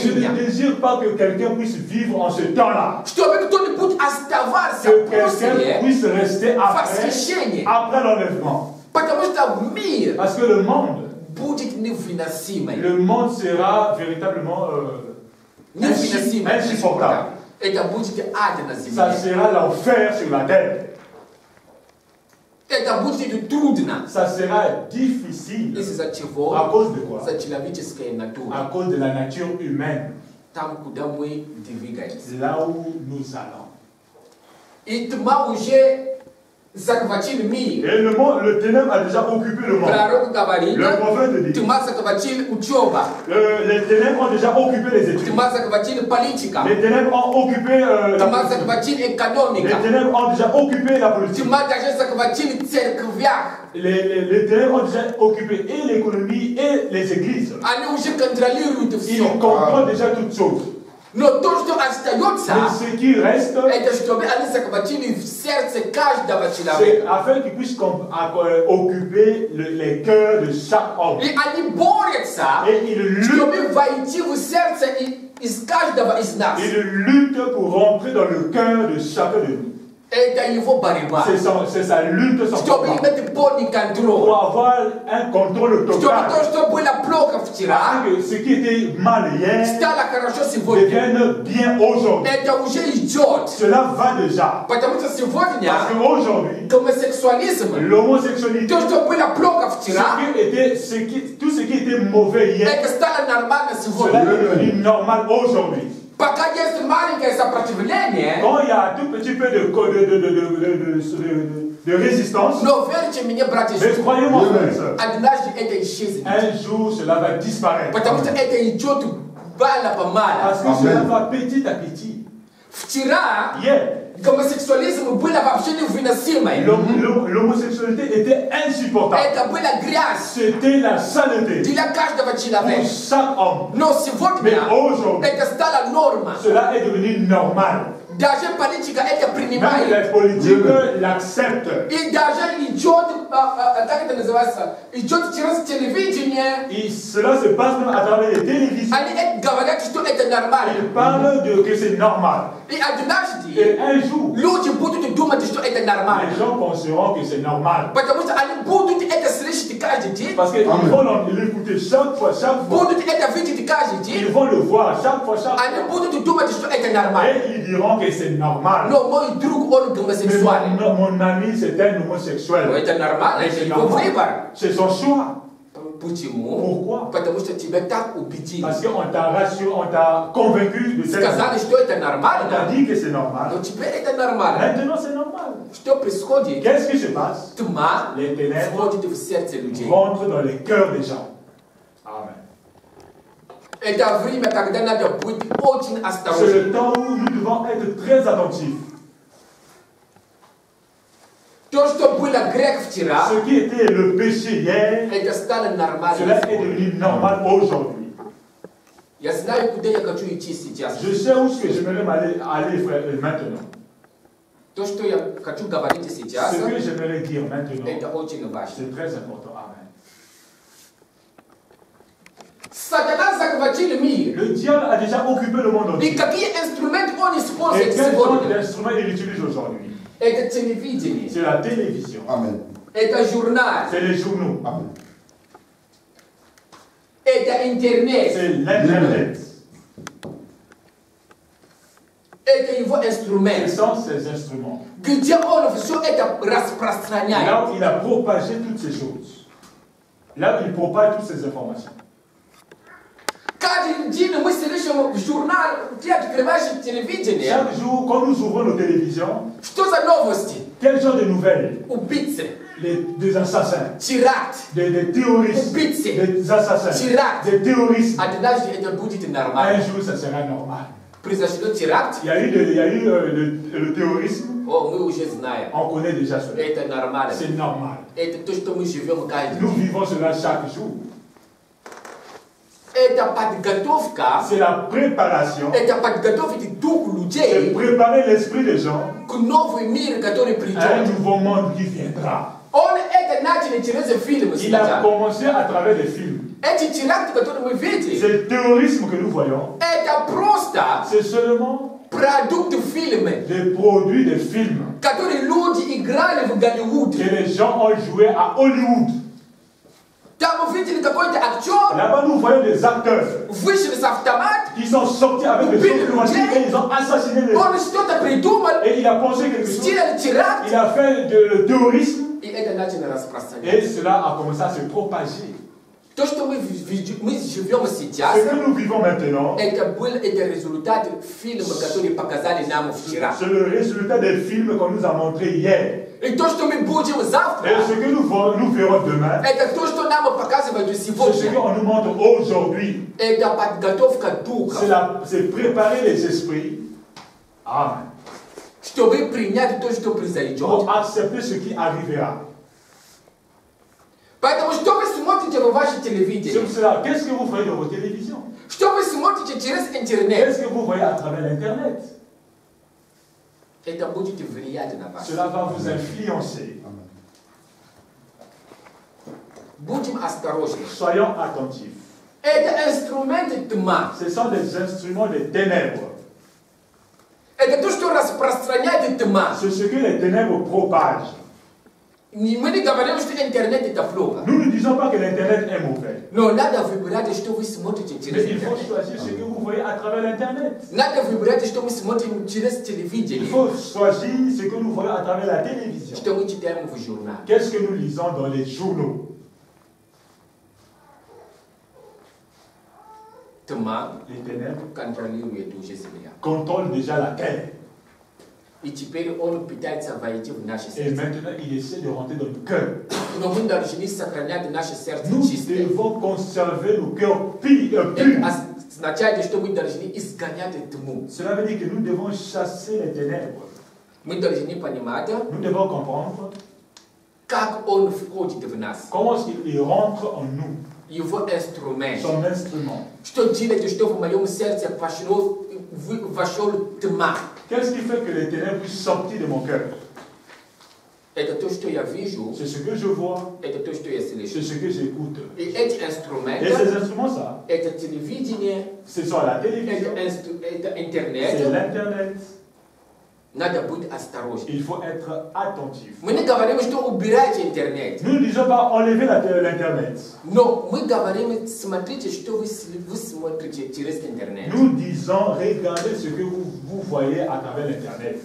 je ne désire pas que quelqu'un puisse vivre en ce temps-là. Que quelqu'un puisse rester après l'enlèvement. Parce que le monde sera véritablement insupportable. Ça sera l'enfer sur la terre. Ça sera difficile. À cause de quoi? À cause de la nature humaine. Là où nous allons. Et le ténèbre a déjà occupé le monde. Le prophète dit, les ténèbres ont déjà occupé les études. Les ténèbres ont occupé la politique. Les ténèbres ont déjà occupé la politique. Les ténèbres ont déjà occupé et l'économie et les églises. Ils contrôlent déjà toutes choses. Mais ce qui reste, c'est afin qu'ils puissent occuper les cœurs de chaque homme. Et ils luttent pour rentrer dans le cœur de chacun de nous. C'est sa lutte sans pour avoir un contrôle total. Que ce qui était mal hier devienne bien aujourd'hui. Cela va déjà. Parce qu'aujourd'hui, l'homosexualité, tout ce qui était mauvais hier, cela est devenu normal aujourd'hui. Quand il y a un tout petit peu de résistance, mais croyez-moi, un jour cela va disparaître. Parce que cela va petit à petit. L'homosexualité était insupportable. C'était la saleté pour chaque homme. Mais aujourd'hui, cela est devenu normal. Même les politiques l'acceptent. Et cela se passe même à travers les télévisions. Ils parlent de que c'est normal. Et un jour, les gens penseront que c'est normal. Parce qu'ils vont l'écouter chaque fois. Ils vont le voir chaque fois. Et ils diront que c'est normal. Mais mon ami, c'est un homosexuel. C'est son choix. Pourquoi? Parce qu'on t'a convaincu de cette chose. On t'a dit que c'est normal. Maintenant c'est normal. Qu'est-ce qui se passe? Les ténèbres rentrent dans les cœurs des gens. Amen. C'est le temps où nous devons être très attentifs. Ce qui était le péché hier, cela est devenu normal aujourd'hui. Je sais où est-ce que j'aimerais aller maintenant. Ce que j'aimerais dire maintenant, c'est très important. Amen. Le diable a déjà occupé le monde entier. Et quels sont les instruments qu'il utilise aujourd'hui? C'est la télévision. Amen. C'est les journaux. Amen. et Internet. C'est l'Internet. Et il faut instruments. Ce sont ces instruments. Là où il a propagé toutes ces choses. Là où il propage toutes ces informations. Chaque jour, quand nous ouvrons nos télévisions, quel genre de nouvelles? Des assassins, des terroristes, des assassins, des terroristes. Un jour, ça sera normal. Il y a eu le terrorisme. On connaît déjà cela. C'est normal. Nous vivons cela chaque jour. C'est la préparation. C'est préparer l'esprit des gens à un nouveau monde qui viendra. Il a commencé à travers des films. C'est le terrorisme que nous voyons. C'est seulement des produits de films que les gens ont joué à Hollywood. Là-bas, nous voyons des acteurs qui sont sortis avec des choses et ils ont assassiné les gens. Et il a pensé quelque chose. Il a fait le terrorisme. Et cela a commencé à se propager. Ce que nous vivons maintenant, c'est le résultat des films qu'on nous a montrés hier. Et ce que nous verrons demain, c'est ce qu'on nous montre aujourd'hui. C'est préparer les esprits. Amen. Pour accepter ce qui arrivera. C'est pour cela, qu'est-ce que vous voyez dans vos télévisions? Qu'est-ce que vous voyez à travers l'Internet? Cela va vous influencer. Soyons attentifs. Ce sont des instruments de ténèbres. C'est ce que les ténèbres propagent. Nous ne disons pas que l'Internet est mauvais. Mais il faut choisir ce que vous voyez à travers l'Internet. Il faut choisir ce que nous voyons à travers la télévision. Qu'est-ce que nous lisons dans les journaux? Les ténèbres contrôlent déjà la terre. Et maintenant, il essaie de rentrer dans le cœur. Nous devons conserver le cœur pur. Cela veut dire que nous devons chasser les ténèbres. Nous devons comprendre comment il rentre en nous. Son instrument. Qu'est-ce qui fait que les ténèbres puissent sortir de mon cœur? C'est ce que je vois. C'est ce que j'écoute. Et ces instruments, ça, ce sont la télévision, c'est l'Internet. Il faut être attentif. Nous ne disons pas enlever l'Internet. Nous disons regardez ce que vous voyez à travers l'Internet.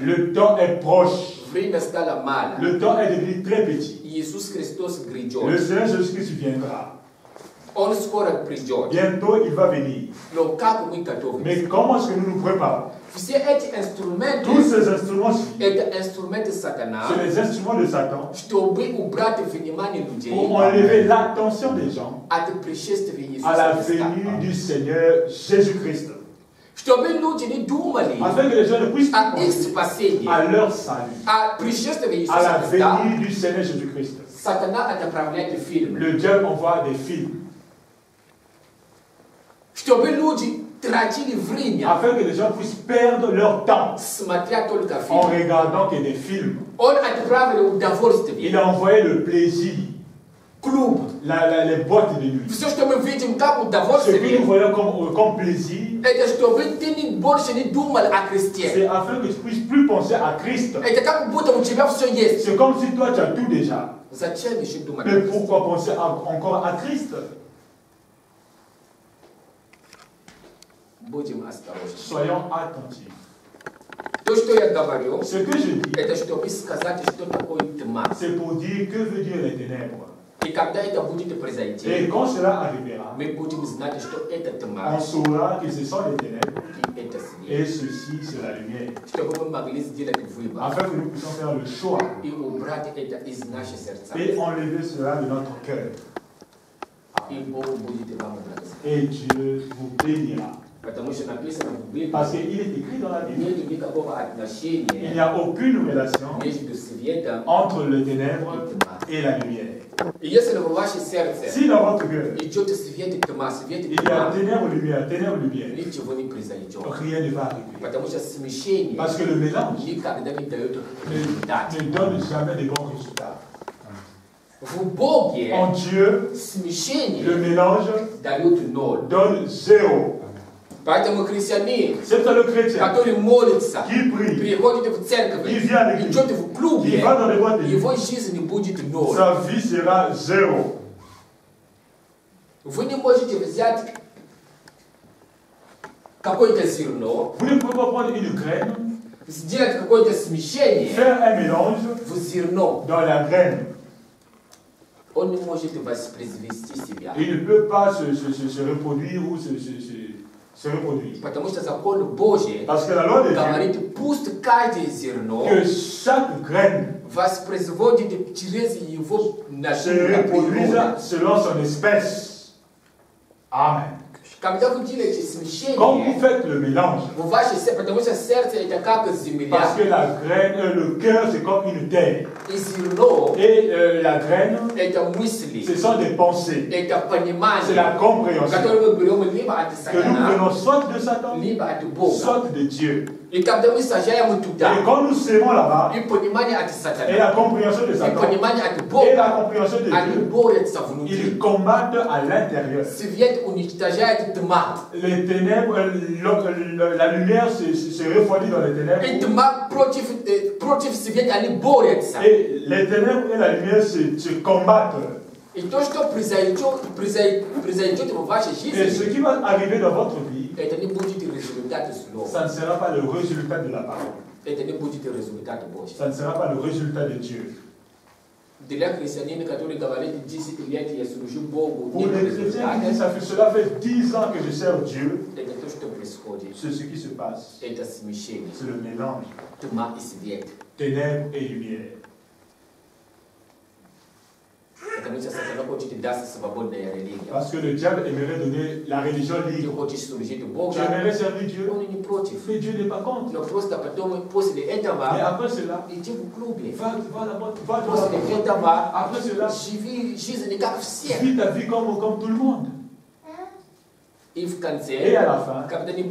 Le temps est proche. Le temps est devenu très petit. Le Seigneur Jésus-Christ viendra. Bientôt il va venir. Mais comment est-ce que nous nous préparons? Tous ces instruments-ci, c'est les instruments de Satan pour enlever l'attention des gens à la venue du Seigneur Jésus-Christ. Afin que les gens ne puissent pas penser à leur salut, à la venue du Seigneur Jésus-Christ. Le diable envoie des films. Afin que les gens puissent perdre leur temps en regardant que des films. Il a envoyé le plaisir. club. Les boîtes de nuit. Você está me vendo um campo da voz Ce que nous voyons comme plaisir, et je estou vendo tem bom chez nous mal à chrétien. c'est afin que tu puisses plus penser à Christ. Et tu campo bota um time option yes. C'est comme si toi tu as tout déjà. Vous êtes chez chez nous mal. Mais pourquoi penser encore à Christ? Soyons attentifs. Ce que je dis, c'est pour dire que veut dire les ténèbres. Et quand cela arrivera, on saura que ce sont les ténèbres et ceci c'est la lumière. Afin que nous puissions faire le choix et enlever cela de notre cœur. Et Dieu vous bénira. Parce qu'il est écrit dans la Bible, il n'y a aucune relation entre les ténèbres et la lumière. Si dans votre cœur, il y a ténèbres, lumière, rien ne va arriver. Parce que le mélange ne donne jamais de bons résultats. En Dieu, le mélange donne 0. C'est le chrétien qui prie, qui vient à l'église, qui va dans les boîtes de nuit, sa vie sera 0. Vous ne pouvez pas prendre une graine, faire un mélange dans la graine. Il ne peut pas se reproduire ou se reproduire. Parce que la loi de Dieu, que chaque graine se reproduise selon son espèce. Amen. Quand vous faites le mélange, parce que la graine, le cœur c'est comme une terre. Et la graine, ce sont des pensées. C'est la compréhension. Que nous prenons soit de Satan, soit de Dieu. Et quand nous sémons là-bas, et la compréhension de Satan, et la compréhension de Dieu, ils combattent à l'intérieur. Les ténèbres, la lumière se refroidit dans les ténèbres. Et les ténèbres et la lumière se combattent. Et ce qui va arriver dans votre vie, ça ne sera pas le résultat de la parole. Ça ne sera pas le résultat de Dieu. Pour les chrétiens, cela fait 10 ans que je sers Dieu. C'est ce qui se passe. C'est le mélange. Ténèbres et lumière. Parce que le diable aimerait donner la religion libre. J'aimerais servir Dieu, mais Dieu n'est pas contre. Et après cela, va après cela, vis ta vie comme tout le monde. Et à la fin, quand il n'y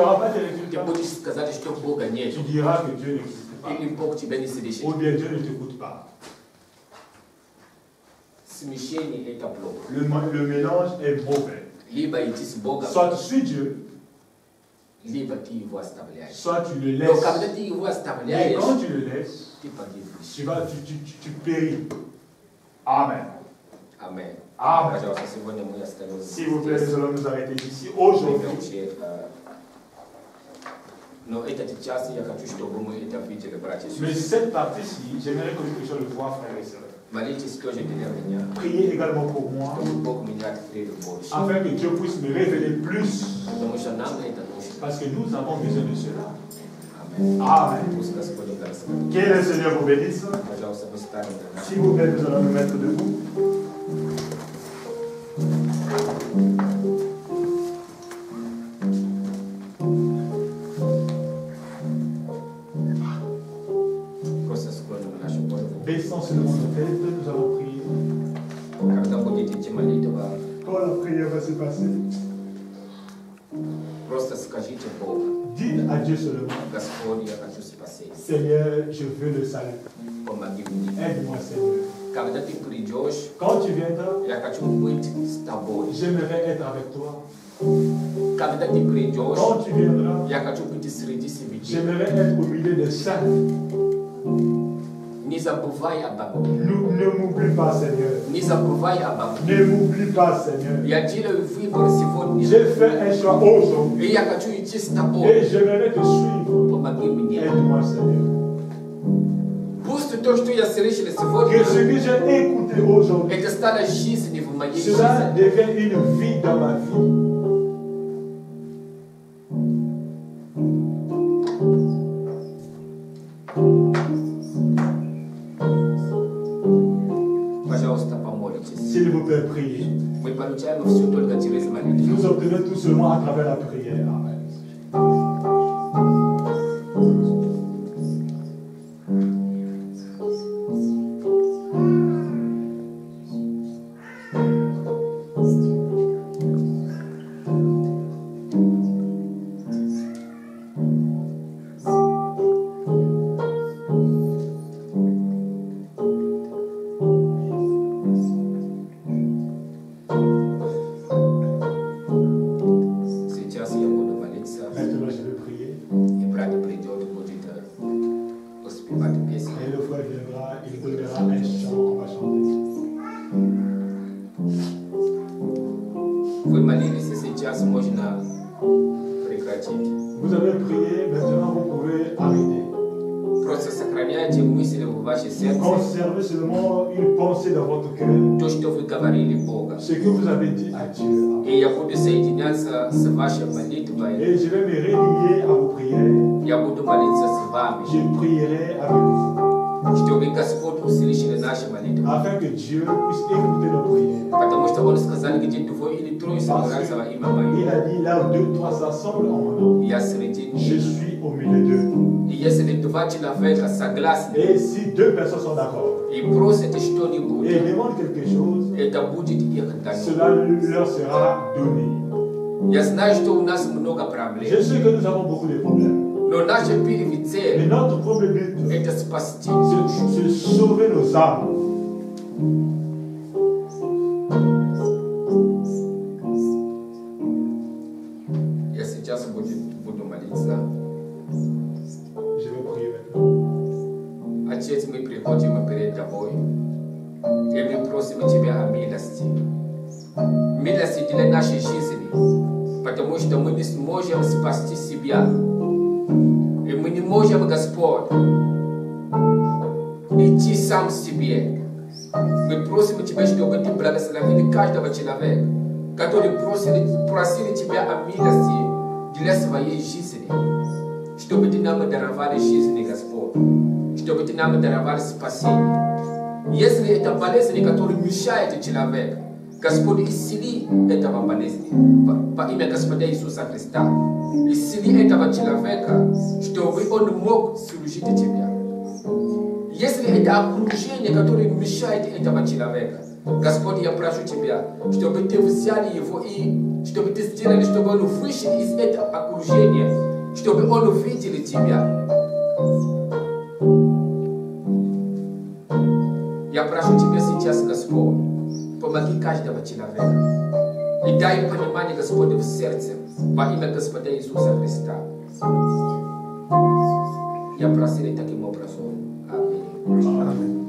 aura pas de résultat, tu diras que Dieu n'existe pas. Ou bien Dieu ne t'écoute pas. Le mélange est mauvais. Soit tu suis Dieu, soit tu le laisses. Et quand tu le laisses, tu péris. Amen. Amen. Amen. S'il vous plaît, nous allons nous arrêter ici aujourd'hui. Mais cette partie-ci, j'aimerais que nous puissions le voir, frères et sœurs. Priez également pour moi, afin que Dieu puisse me révéler plus. Parce que nous avons besoin de cela. Amen. Que le Seigneur vous bénisse. S'il vous plaît, nous allons nous mettre debout. Baissons seulement nos têtes, nous allons prier. Quand la prière va se passer, dites à Dieu seulement, Seigneur, je veux le salut. Aide-moi, Seigneur. Quand tu viendras, j'aimerais être avec toi. Quand tu viendras, j'aimerais être au milieu des saints. Ne m'oublie pas, Seigneur. Ne m'oublie pas, Seigneur. J'ai fait un choix aujourd'hui. Et j'aimerais te suivre. Aide-moi, Seigneur. Que ce que j'ai écouté aujourd'hui, cela devient une vie dans ma vie. S'il vous plaît, priez. Nous obtenons tout seulement à travers la prière. Amen. Vous avez prié, maintenant vous pouvez arrêter. Conservez seulement une pensée dans votre cœur. Ce que vous avez dit à Dieu. Et je vais me relier à vos prières. Je prierai avec vous. Afin que Dieu puisse écouter nos prières. Parce qu'il a dit là où 2-3 s'assemblent en mon nom, je suis au milieu d'eux. Et si 2 personnes sont d'accord et demandent quelque chose, cela leur sera donné. Je sais que nous avons beaucoup de problèmes. Mais notre premier but, c'est sauver nos âmes. Je vais prier Gospod isili etava palesni pa ime Gospoda Isusa Krista isili etava chilaveka shtobi on mok surujite tibia yesli eta akrujene katori mishaite etava chilaveka Gospod ya prashu tibia shtobi tevusiali yevo I shtobi tesjela shtobi on fushi is eta akrujene shtobi on vitili tibia ya prashu tibia sinchas Gospod pomagi każda wacilaweka. I daj poнимание Господа в сердце во имя Господа Иисуса Христа. Я просил таким образом. Аминь.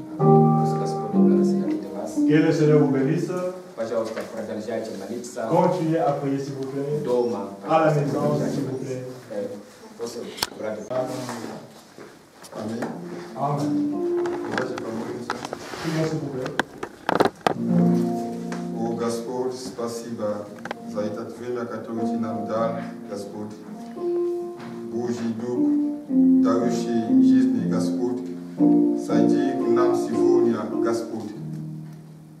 Господь благословит вас. Que le Seigneur vous bénisse. Пожалуйста, продолжайте молиться. Continuez à prier s'il vous plaît. Дома. À la maison s'il vous plaît. Amen. Amen. S'il vous plaît. О Господь, спасибо за это время, которое Ты нам дал, Господь. Божий Дух, дающий жизни, Господь, сойди к нам сегодня, Господь.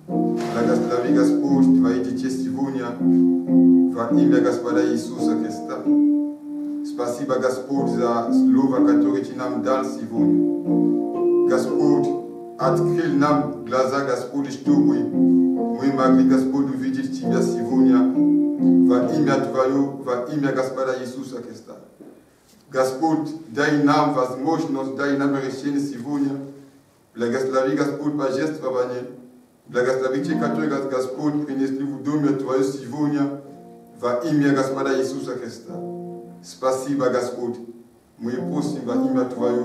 Благослови, Господь, Твои детей сегодня во имя Господа Иисуса Христа. Спасибо, Господь, за слово, которое Ты нам дал сегодня. Господь, открой нам глаза, Господь, чтобы мы могли, Господь, увидеть Тебя сегодня во имя Твое, во имя Господа Иисуса Христа. Господь, дай нам возможность, дай нам решение сегодня Blagoslavi Gospod pa geste pavanie. Blagoslavi Chekato Gospod prinesli u domia tvoje Sivonia va imia Gaspada Isusa Krista. Spasiba Gospod. Moje prosim va imia tvoje.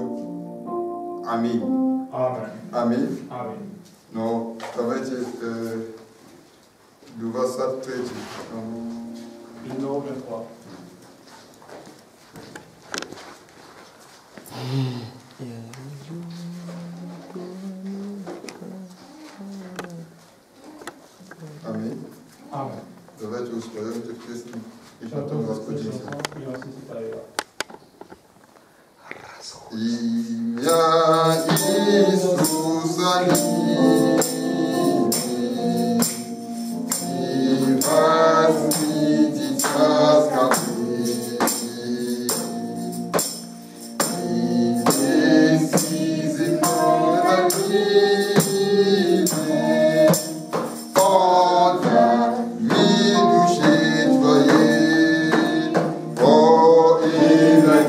Amen. Amen. Amen. Amen. No, давайте до вас ответить. Numéro 23. Amen. Amen. Давайте ускорим эту песню и Chantons потом cette расходимся. chanson et ensuite c'est ailleurs. Имя Иисуса и возвидеть скажи, и весь земной родитель, отдами душе твоей, о имя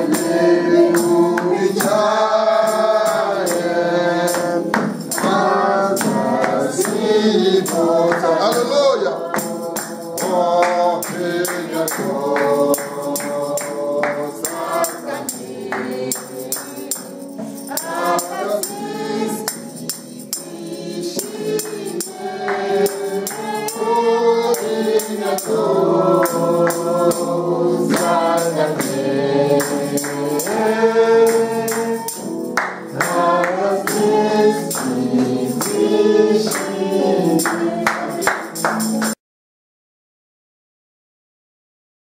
Amen.